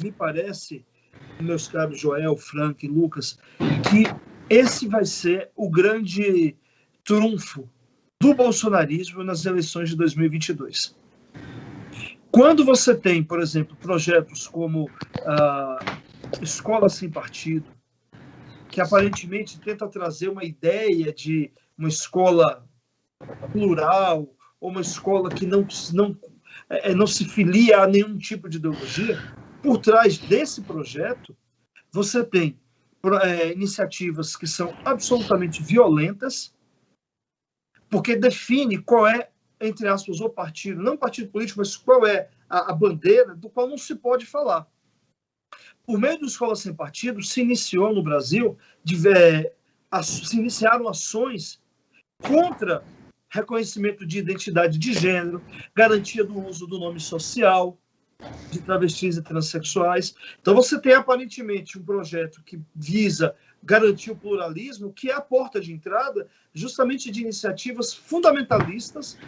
me parece, meus caros Joel, Frank e Lucas, que esse vai ser o grande trunfo do bolsonarismo nas eleições de 2022. Quando você tem, por exemplo, projetos como a Escola Sem Partido, que aparentemente tenta trazer uma ideia de uma escola plural, ou uma escola que não se filia a nenhum tipo de ideologia, por trás desse projeto, você tem iniciativas que são absolutamente violentas, porque define qual é, entre aspas, o partido, não partido político, mas qual é a bandeira do qual não se pode falar. Por meio do Escola Sem Partido, se iniciou no Brasil, se iniciaram ações contra reconhecimento de identidade de gênero, garantia do uso do nome social de travestis e transexuais. Então, você tem, aparentemente, um projeto que visa garantir o pluralismo, que é a porta de entrada justamente de iniciativas fundamentalistas,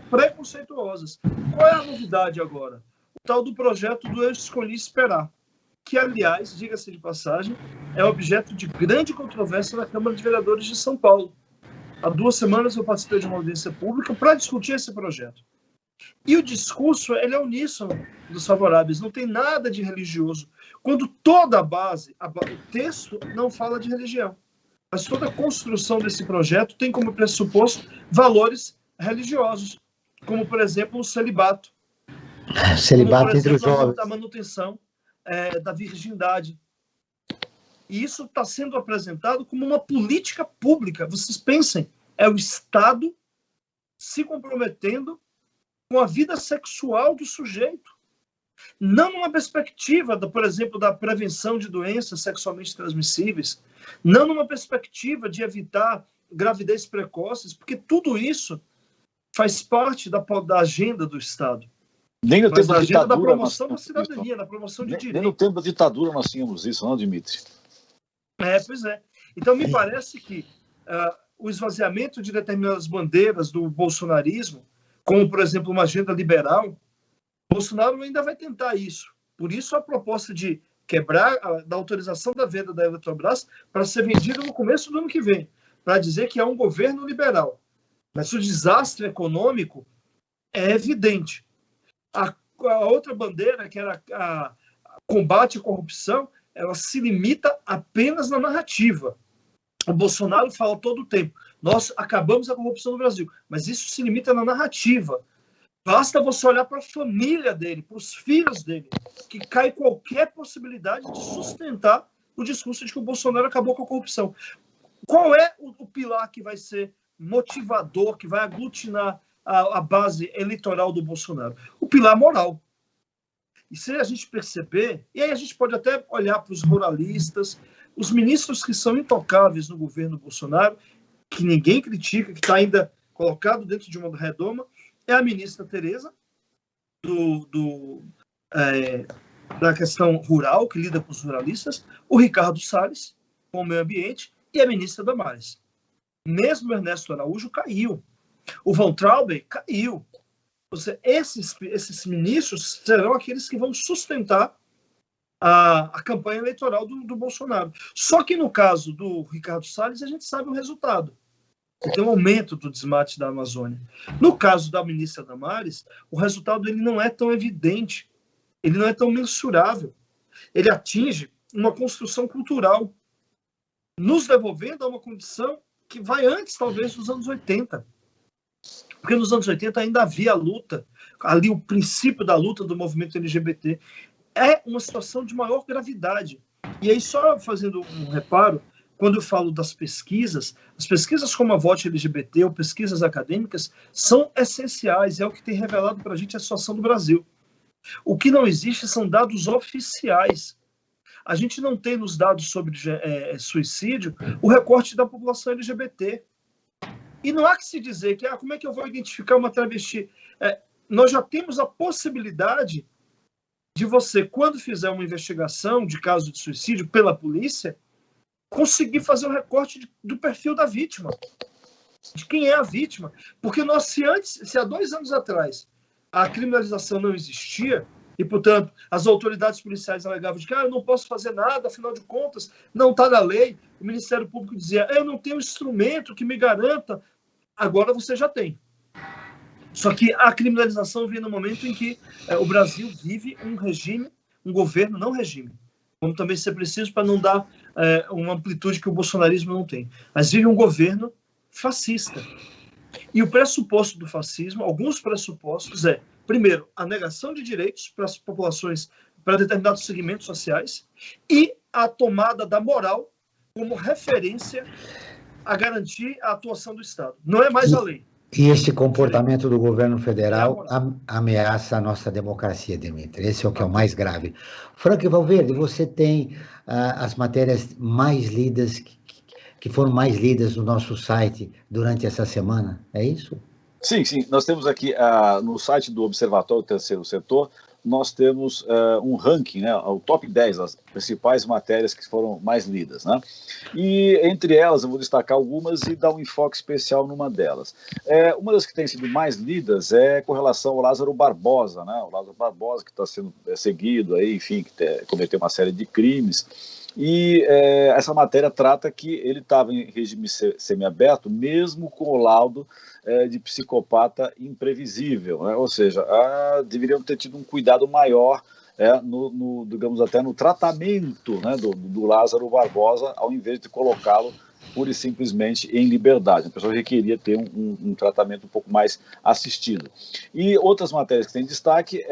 preconceituosas. Qual é a novidade agora? O tal do projeto do Eu Escolhi Esperar, que, aliás, diga-se de passagem, é objeto de grande controvérsia na Câmara de Vereadores de São Paulo. Há 2 semanas eu participei de uma audiência pública para discutir esse projeto. E o discurso, ele é uníssono dos favoráveis, não tem nada de religioso. Quando toda a base, o texto não fala de religião, mas toda a construção desse projeto tem como pressuposto valores religiosos, como, por exemplo, o celibato. Celibato como, por entre os exemplo, jovens. a manutenção da virgindade. E isso está sendo apresentado como uma política pública. Vocês pensem, é o Estado se comprometendo com a vida sexual do sujeito. Não numa perspectiva, por exemplo, da prevenção de doenças sexualmente transmissíveis, não numa perspectiva de evitar gravidez precoces, porque tudo isso faz parte da agenda do Estado. Nem no tempo da da agenda ditadura, da promoção da cidadania, da promoção de direitos. Nem no tempo da ditadura nós tínhamos isso, não, Dimitri? Pois é. Então, me parece que o esvaziamento de determinadas bandeiras do bolsonarismo, como, por exemplo, uma agenda liberal, Bolsonaro ainda vai tentar isso. Por isso, a proposta de quebrar da autorização da venda da Eletrobras para ser vendida no começo do ano que vem, para dizer que é um governo liberal. Mas o desastre econômico é evidente. A outra bandeira, que era a combate à corrupção, ela se limita apenas na narrativa. O Bolsonaro fala todo o tempo, nós acabamos a corrupção no Brasil, mas isso se limita na narrativa. Basta você olhar para a família dele, para os filhos dele, que cai qualquer possibilidade de sustentar o discurso de que o Bolsonaro acabou com a corrupção. Qual é o pilar que vai ser motivador, que vai aglutinar a base eleitoral do Bolsonaro? O pilar moral. E se a gente perceber, e aí a gente pode até olhar para os moralistas, os ministros que são intocáveis no governo Bolsonaro, que ninguém critica, que está ainda colocado dentro de uma redoma, é a ministra Tereza, da questão rural, que lida com os ruralistas, o Ricardo Salles, com o meio ambiente, e a ministra Damares. Mesmo o Ernesto Araújo caiu. O Von Traub caiu. Ou seja, esses ministros serão aqueles que vão sustentar a campanha eleitoral do Bolsonaro. Só que no caso do Ricardo Salles, a gente sabe o resultado. e tem um aumento do desmate da Amazônia. No caso da ministra Damares, o resultado ele não é tão evidente, ele não é tão mensurável. Ele atinge uma construção cultural, nos devolvendo a uma condição que vai antes, talvez, dos anos 80. Porque nos anos 80 ainda havia a luta, ali o princípio da luta do movimento LGBT. É uma situação de maior gravidade. E aí, só fazendo um reparo, quando eu falo das pesquisas, as pesquisas como a Vote LGBT ou pesquisas acadêmicas são essenciais, é o que tem revelado para a gente a situação do Brasil. O que não existe são dados oficiais. A gente não tem nos dados sobre suicídio o recorte da população LGBT. E não há que se dizer que como é que eu vou identificar uma travesti? Nós já temos a possibilidade de você, quando fizer uma investigação de caso de suicídio pela polícia, conseguir fazer o recorte do perfil da vítima, de quem é a vítima. Porque se há 2 anos atrás a criminalização não existia, e, portanto, as autoridades policiais alegavam de que eu não posso fazer nada, afinal de contas, não está na lei. O Ministério Público dizia, eu não tenho instrumento que me garanta. Agora você já tem. Só que a criminalização vem no momento em que o Brasil vive um regime, um governo, não regime. Vamos também ser precisos para não dar uma amplitude que o bolsonarismo não tem. Mas vive um governo fascista. E o pressuposto do fascismo, alguns pressupostos primeiro, a negação de direitos para as populações, para determinados segmentos sociais, e a tomada da moral como referência a garantir a atuação do Estado. Não é mais a lei. E este comportamento do governo federal ameaça a nossa democracia, Demetrio. Esse é o que é o mais grave. Frank Valverde, você tem as matérias mais lidas, que foram mais lidas no nosso site durante essa semana, é isso? Sim. Nós temos aqui no site do Observatório do Terceiro Setor, nós temos um ranking, né, o top 10, as principais matérias que foram mais lidas, né? E entre elas eu vou destacar algumas e dar um enfoque especial numa delas. Uma das que tem sido mais lidas é com relação ao Lázaro Barbosa, né? O Lázaro Barbosa, que está sendo seguido aí, enfim, que cometeu uma série de crimes. E essa matéria trata que ele estava em regime semiaberto, mesmo com o laudo de psicopata imprevisível, né? Ou seja, deveriam ter tido um cuidado maior digamos, até no tratamento, né, do Lázaro Barbosa, ao invés de colocá-lo pura e simplesmente em liberdade. A pessoa requeria ter um tratamento um pouco mais assistido. E outras matérias que têm destaque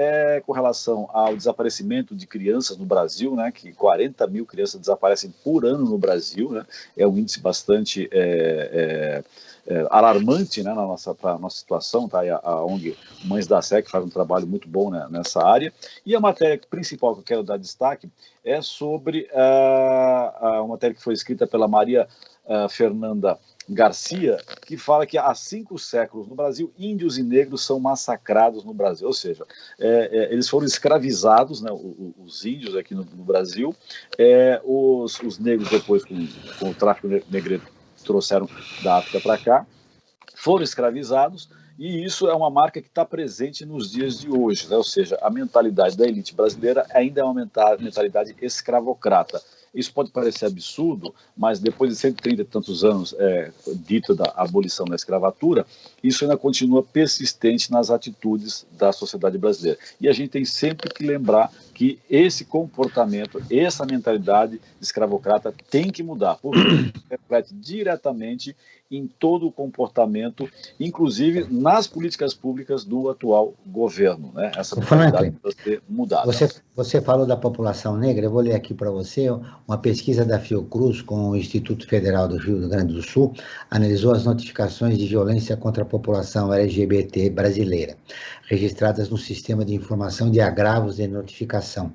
com relação ao desaparecimento de crianças no Brasil, né, que 40 mil crianças desaparecem por ano no Brasil, né, é um índice bastante alarmante, né, para a nossa situação, tá? E a ONG Mães da Sé, que faz um trabalho muito bom, né, nessa área. E a matéria principal que eu quero dar destaque é sobre uma matéria que foi escrita pela Maria Fernanda Garcia, que fala que há 5 séculos no Brasil, índios e negros são massacrados no Brasil, ou seja, eles foram escravizados, né, os índios aqui no Brasil, os negros depois, com o tráfico negreiro, trouxeram da África para cá, foram escravizados, e isso é uma marca que está presente nos dias de hoje, né? Ou seja, a mentalidade da elite brasileira ainda é uma mentalidade escravocrata. Isso pode parecer absurdo, mas depois de 130 e tantos anos dito da abolição da escravatura, isso ainda continua persistente nas atitudes da sociedade brasileira. E a gente tem sempre que lembrar que esse comportamento, essa mentalidade escravocrata tem que mudar, porque reflete diretamente em todo o comportamento, inclusive nas políticas públicas do atual governo, né? Essa mentalidade precisa ser mudada. Você falou da população negra, eu vou ler aqui para você uma pesquisa da Fiocruz com o Instituto Federal do Rio Grande do Sul, analisou as notificações de violência contra a população LGBT brasileira, registradas no Sistema de Informação de Agravos de Notificação,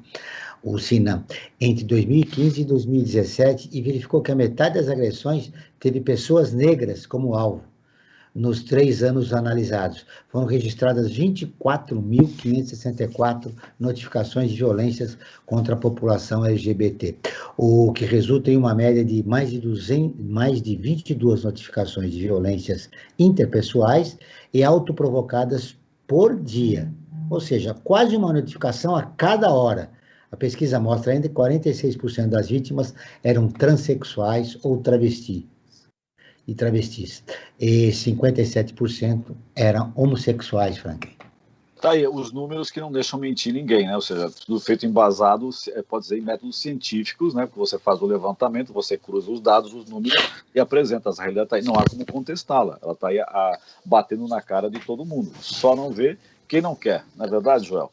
o SINAM, entre 2015 e 2017, e verificou que a metade das agressões teve pessoas negras como alvo. Nos 3 anos analisados, foram registradas 24.564 notificações de violências contra a população LGBT, o que resulta em uma média de mais de 22 notificações de violências interpessoais e autoprovocadas por dia, ou seja, quase uma notificação a cada hora. A pesquisa mostra ainda que 46% das vítimas eram transexuais ou travestis. e travestis. E 57% eram homossexuais, Franklin. Tá aí, os números que não deixam mentir ninguém, né? Ou seja, tudo feito embasado, pode dizer, em métodos científicos, né? Porque você faz o levantamento, você cruza os dados, os números e apresenta. Essa realidade tá aí, não há como contestá-la. Ela está aí batendo na cara de todo mundo. Só não vê quem não quer, não é verdade, Joel?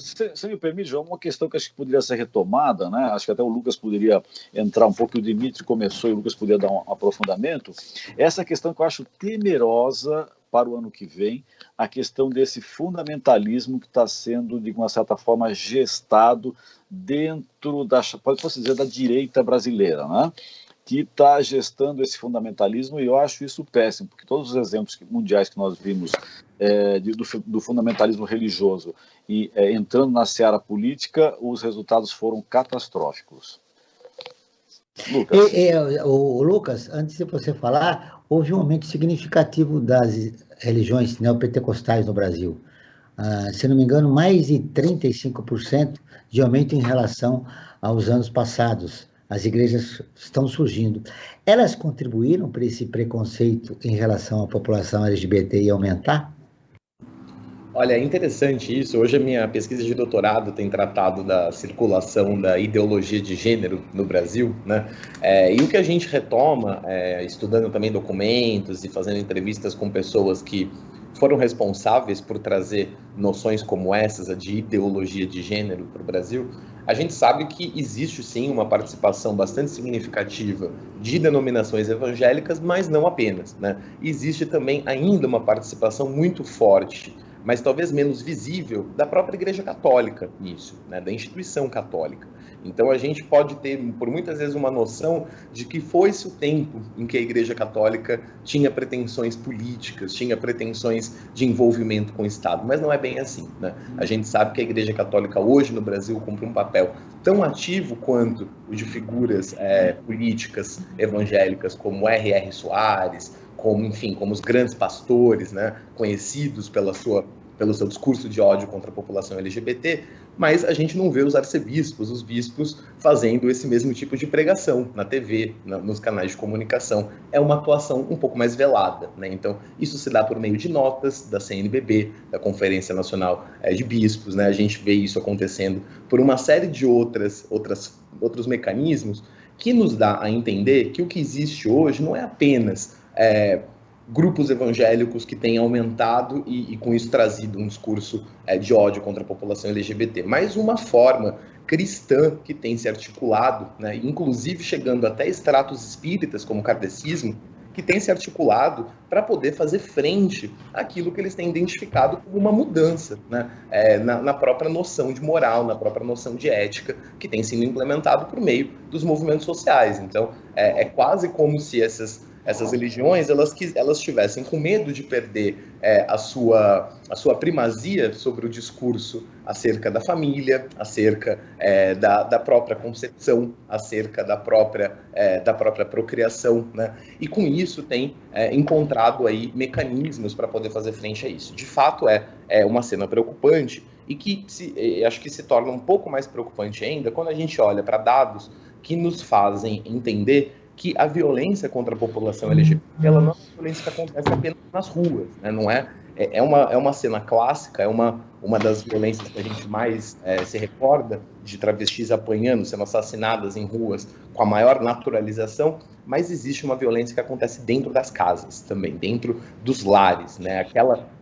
Se me permite, Joel, uma questão que acho que poderia ser retomada, né? Acho que até o Lucas poderia entrar um pouco, o Dimitri começou e o Lucas poderia dar um aprofundamento. Essa questão que eu acho temerosa para o ano que vem, a questão desse fundamentalismo que está sendo, de uma certa forma, gestado dentro pode-se dizer, da direita brasileira, né? Que está gestando esse fundamentalismo, e eu acho isso péssimo, porque todos os exemplos mundiais que nós vimos do fundamentalismo religioso e entrando na seara política, os resultados foram catastróficos. Lucas. Lucas, antes de você falar, houve um aumento significativo das religiões neopentecostais no Brasil. Se não me engano, mais de 35% de aumento em relação aos anos passados. As igrejas estão surgindo. Elas contribuíram para esse preconceito em relação à população LGBT aumentar? Olha, é interessante isso. Hoje a minha pesquisa de doutorado tem tratado da circulação da ideologia de gênero no Brasil, né? E o que a gente retoma, estudando também documentos e fazendo entrevistas com pessoas que foram responsáveis por trazer noções como essas, a de ideologia de gênero para o Brasil, a gente sabe que existe sim uma participação bastante significativa de denominações evangélicas, mas não apenas, né? Existe também ainda uma participação muito forte, mas talvez menos visível, da própria Igreja Católica nisso, né, da instituição católica. Então a gente pode ter, por muitas vezes, uma noção de que foi-se o tempo em que a Igreja Católica tinha pretensões políticas, tinha pretensões de envolvimento com o Estado, mas não é bem assim, né? A gente sabe que a Igreja Católica hoje no Brasil cumpre um papel tão ativo quanto o de figuras políticas evangélicas como R.R. Soares, como os grandes pastores, né, conhecidos pelo seu discurso de ódio contra a população LGBT, mas a gente não vê os arcebispos, os bispos, fazendo esse mesmo tipo de pregação na TV, nos canais de comunicação. É uma atuação um pouco mais velada, né? Então, isso se dá por meio de notas da CNBB, da Conferência Nacional de Bispos, né? A gente vê isso acontecendo por uma série de outros mecanismos que nos dá a entender que o que existe hoje não é apenas grupos evangélicos que têm aumentado e com isso trazido um discurso de ódio contra a população LGBT, mas uma forma cristã que tem se articulado, né, inclusive chegando até estratos espíritas, como o kardecismo, que tem se articulado para poder fazer frente àquilo que eles têm identificado como uma mudança, né, na própria noção de moral, na própria noção de ética, que tem sido implementado por meio dos movimentos sociais. Então, é quase como se essas religiões elas tivessem com medo de perder a sua primazia sobre o discurso acerca da família, acerca da própria concepção, acerca da própria procriação, né? E com isso tem encontrado aí mecanismos para poder fazer frente a isso. De fato é uma cena preocupante e que acho que se torna um pouco mais preocupante ainda quando a gente olha para dados que nos fazem entender que a violência contra a população LGBT, ela não é uma violência que acontece apenas nas ruas, né? Não é uma cena clássica, é uma das violências que a gente mais se recorda, de travestis apanhando, sendo assassinadas em ruas com a maior naturalização, mas existe uma violência que acontece dentro das casas também, dentro dos lares, né?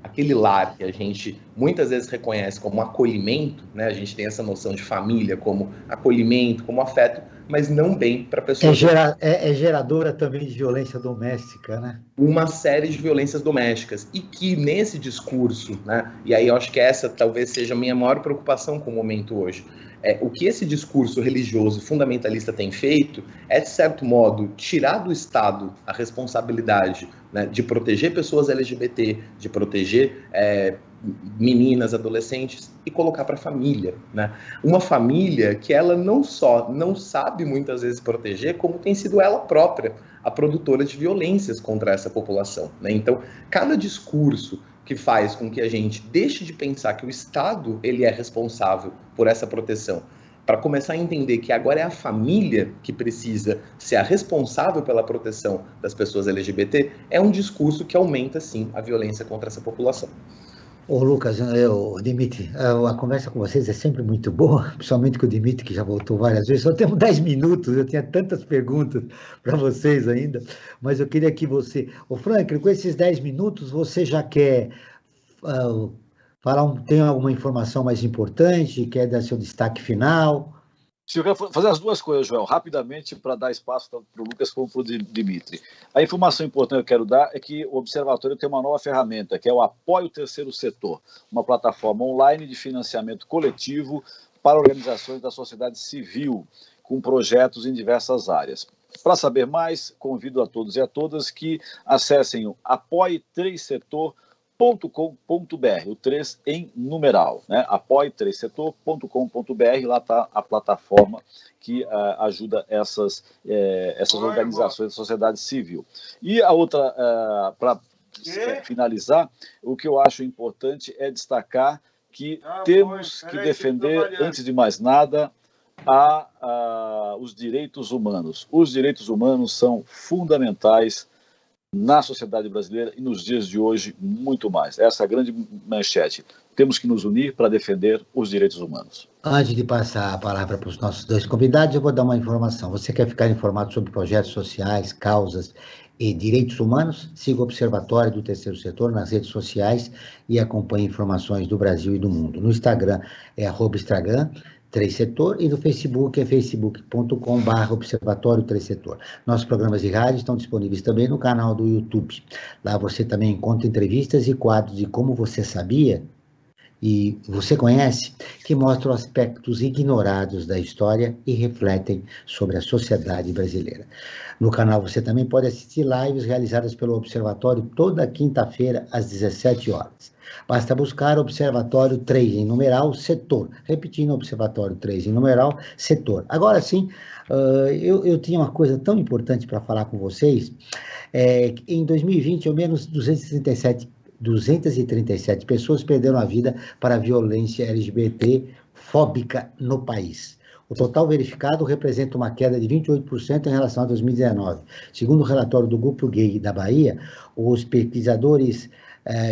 Aquele lar que a gente muitas vezes reconhece como acolhimento, né? A gente tem essa noção de família como acolhimento, como afeto, mas não bem para pessoas... É geradora também de violência doméstica, né? Uma série de violências domésticas, e que nesse discurso, né? E aí eu acho que essa talvez seja a minha maior preocupação com o momento hoje, o que esse discurso religioso fundamentalista tem feito é, de certo modo, tirar do Estado a responsabilidade, né, de proteger pessoas LGBT, de proteger meninas, adolescentes, e colocar para a família, né? Uma família que ela não só não sabe muitas vezes proteger, como tem sido ela própria a produtora de violências contra essa população, né? Então, cada discurso que faz com que a gente deixe de pensar que o Estado ele é responsável por essa proteção, para começar a entender que agora é a família que precisa ser a responsável pela proteção das pessoas LGBT, é um discurso que aumenta, sim, a violência contra essa população. Ô Lucas, Dimitri, a conversa com vocês é sempre muito boa, principalmente com o Dimitri, que já voltou várias vezes. Só temos 10 minutos, eu tinha tantas perguntas para vocês ainda, mas eu queria que você... Ô Franklin, com esses 10 minutos, você já quer tem alguma informação mais importante? Quer dar seu destaque final? Se eu quero fazer as duas coisas, Joel, rapidamente, para dar espaço tanto para o Lucas como para o Dimitri. A informação importante que eu quero dar é que o Observatório tem uma nova ferramenta, que é o Apoio Terceiro Setor, uma plataforma online de financiamento coletivo para organizações da sociedade civil, com projetos em diversas áreas. Para saber mais, convido a todos e a todas que acessem o apoie3setor.com.br, o 3 em numeral, né? apoie3setor.com.br, lá está a plataforma que ajuda essas organizações da sociedade civil. E a outra, para finalizar, o que eu acho importante é destacar que temos que defender, antes de mais nada, os direitos humanos. Os direitos humanos são fundamentais na sociedade brasileira e nos dias de hoje muito mais. Essa é a grande manchete. Temos que nos unir para defender os direitos humanos. Antes de passar a palavra para os nossos dois convidados, eu vou dar uma informação. Você quer ficar informado sobre projetos sociais, causas e direitos humanos? Siga o Observatório do Terceiro Setor nas redes sociais e acompanhe informações do Brasil e do mundo. No Instagram é @Instagram 3 Setor, e no Facebook é facebook.com/Observatório 3 Setor. Nossos programas de rádio estão disponíveis também no canal do YouTube. Lá você também encontra entrevistas e quadros de Como Você Sabia e Você Conhece, que mostram aspectos ignorados da história e refletem sobre a sociedade brasileira. No canal você também pode assistir lives realizadas pelo Observatório toda quinta-feira, às 17 horas. Basta buscar Observatório 3 em numeral, setor. Repetindo, Observatório 3 em numeral, setor. Agora sim, eu tinha uma coisa tão importante para falar com vocês. Em 2020, ao menos 237 pessoas perderam a vida para a violência LGBT fóbica no país. O total verificado representa uma queda de 28% em relação a 2019. Segundo o relatório do Grupo Gay da Bahia, os pesquisadores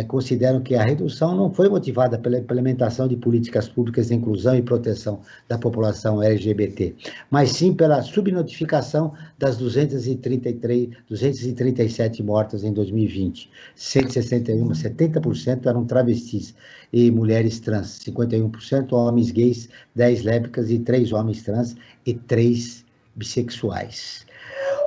consideram que a redução não foi motivada pela implementação de políticas públicas de inclusão e proteção da população LGBT, mas sim pela subnotificação das 237 mortas em 2020. 161, 70% eram travestis e mulheres trans, 51% homens gays, 10 lésbicas e 3 homens trans e 3 bissexuais.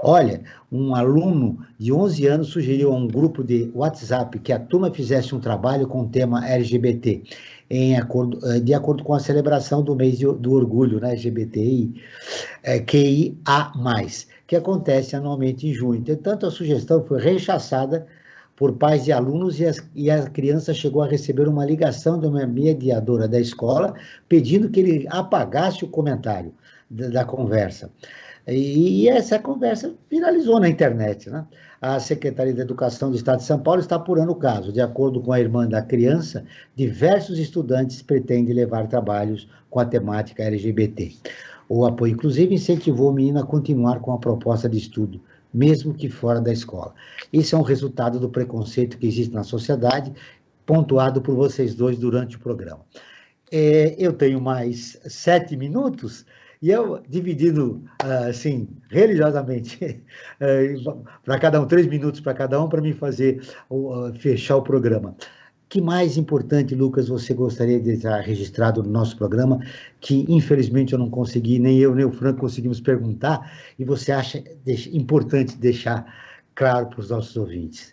Olha, um aluno de 11 anos sugeriu a um grupo de WhatsApp que a turma fizesse um trabalho com o tema LGBT, de acordo com a celebração do mês do orgulho, né, LGBTI, QIA+, que acontece anualmente em junho. Entretanto, a sugestão foi rechaçada por pais de alunos e a criança chegou a receber uma ligação de uma mediadora da escola pedindo que ele apagasse o comentário da conversa. E essa conversa viralizou na internet, né? A Secretaria da Educação do Estado de São Paulo está apurando o caso. De acordo com a irmã da criança, diversos estudantes pretendem levar trabalhos com a temática LGBT. O apoio, inclusive, incentivou o menino a continuar com a proposta de estudo, mesmo que fora da escola. Isso é um resultado do preconceito que existe na sociedade, pontuado por vocês dois durante o programa. Eu tenho mais 7 minutos... E eu, dividindo, assim, religiosamente, para cada um, 3 minutos para cada um, para me fechar o programa. Que mais importante, Lucas, você gostaria de deixar registrado no nosso programa, que infelizmente eu não consegui, nem eu, nem o Franco conseguimos perguntar, e você acha importante deixar claro para os nossos ouvintes?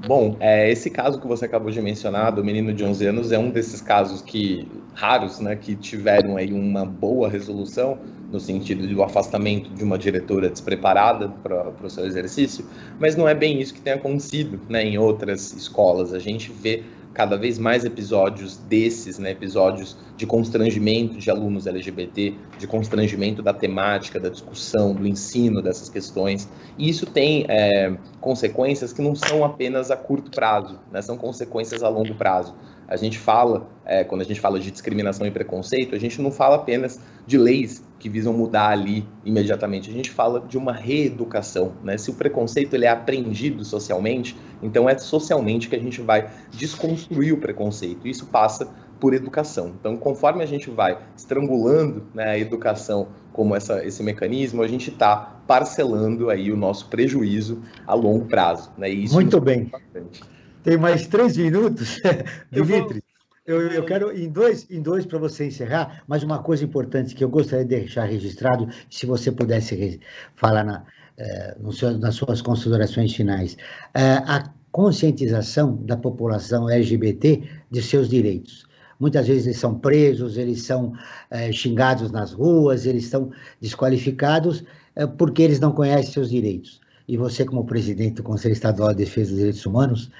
Bom, esse caso que você acabou de mencionar, do menino de 11 anos, é um desses casos raros, né, que tiveram aí uma boa resolução, no sentido do afastamento de uma diretora despreparada para o seu exercício, mas não é bem isso que tem acontecido, né, em outras escolas. A gente vê cada vez mais episódios desses, né, episódios de constrangimento de alunos LGBT, de constrangimento da temática, da discussão, do ensino dessas questões. E isso tem consequências que não são apenas a curto prazo, né, são consequências a longo prazo. A gente fala, quando a gente fala de discriminação e preconceito, a gente não fala apenas de leis que visam mudar ali imediatamente, a gente fala de uma reeducação, né? Se o preconceito ele é aprendido socialmente, então é socialmente que a gente vai desconstruir o preconceito, isso passa por educação. Então, conforme a gente vai estrangulando, né, a educação como esse mecanismo, a gente está parcelando aí o nosso prejuízo a longo prazo, né? E isso muito bem. Bastante. Tem mais 3 minutos, Dimitri. Eu quero, em dois para você encerrar, mas uma coisa importante que eu gostaria de deixar registrado, se você pudesse falar nas suas considerações finais, a conscientização da população LGBT de seus direitos. Muitas vezes eles são presos, eles são xingados nas ruas, eles são desqualificados porque eles não conhecem seus direitos. E você, como presidente do Conselho Estadual de Defesa dos Direitos Humanos,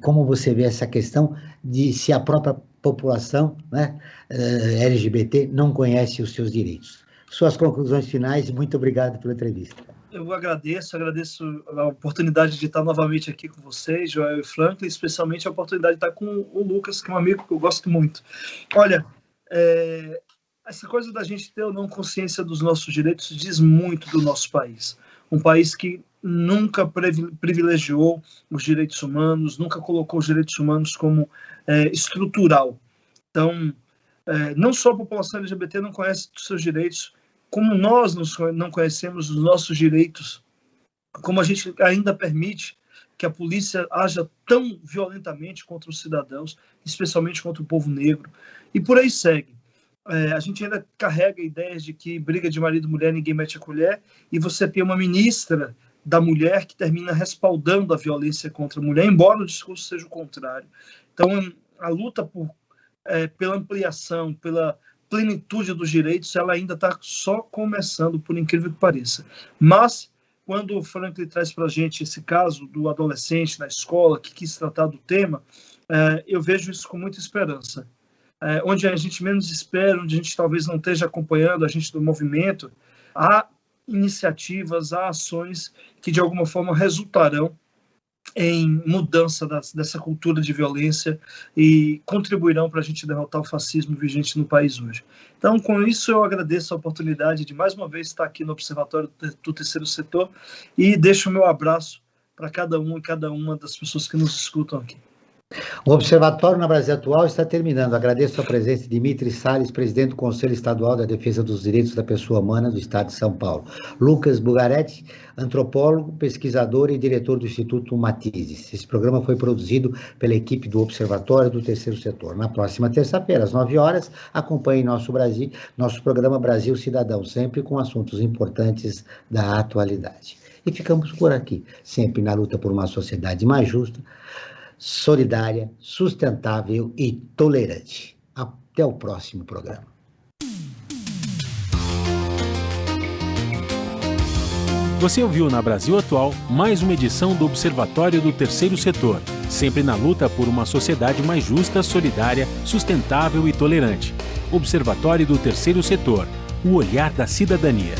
como você vê essa questão de se a própria população, né, LGBT não conhece os seus direitos? Suas conclusões finais, e muito obrigado pela entrevista. Eu agradeço a oportunidade de estar novamente aqui com vocês, Joel e Franklin, especialmente a oportunidade de estar com o Lucas, que é um amigo que eu gosto muito. Olha, essa coisa da gente ter ou não consciência dos nossos direitos diz muito do nosso país. Um país que nunca privilegiou os direitos humanos, nunca colocou os direitos humanos como estrutural. Então, não só a população LGBT não conhece os seus direitos, como nós não conhecemos os nossos direitos, como a gente ainda permite que a polícia haja tão violentamente contra os cidadãos, especialmente contra o povo negro, e por aí segue. A gente ainda carrega ideias de que briga de marido e mulher, ninguém mete a colher, e você tem uma ministra da mulher que termina respaldando a violência contra a mulher, embora o discurso seja o contrário. Então, a luta pela ampliação, pela plenitude dos direitos, ela ainda está só começando, por incrível que pareça. Mas, quando o Franklin traz para a gente esse caso do adolescente na escola que quis tratar do tema, eu vejo isso com muita esperança. Onde a gente menos espera, onde a gente talvez não esteja acompanhando a gente do movimento, há iniciativas, há ações que de alguma forma resultarão em mudança dessa cultura de violência e contribuirão para a gente derrotar o fascismo vigente no país hoje. Então, com isso, eu agradeço a oportunidade de mais uma vez estar aqui no Observatório do Terceiro Setor e deixo o meu abraço para cada um e cada uma das pessoas que nos escutam aqui. O Observatório na Brasil Atual está terminando. Agradeço a presença de Dimitri Salles, presidente do Conselho Estadual da Defesa dos Direitos da Pessoa Humana do Estado de São Paulo. Lucas Bugaretti, antropólogo, pesquisador e diretor do Instituto Matizes. Esse programa foi produzido pela equipe do Observatório do Terceiro Setor. Na próxima terça-feira, às 9h, acompanhe nosso programa Brasil Cidadão, sempre com assuntos importantes da atualidade. E ficamos por aqui, sempre na luta por uma sociedade mais justa, solidária, sustentável e tolerante. Até o próximo programa. Você ouviu na Brasil Atual mais uma edição do Observatório do Terceiro Setor, sempre na luta por uma sociedade mais justa, solidária, sustentável e tolerante. Observatório do Terceiro Setor, o olhar da cidadania.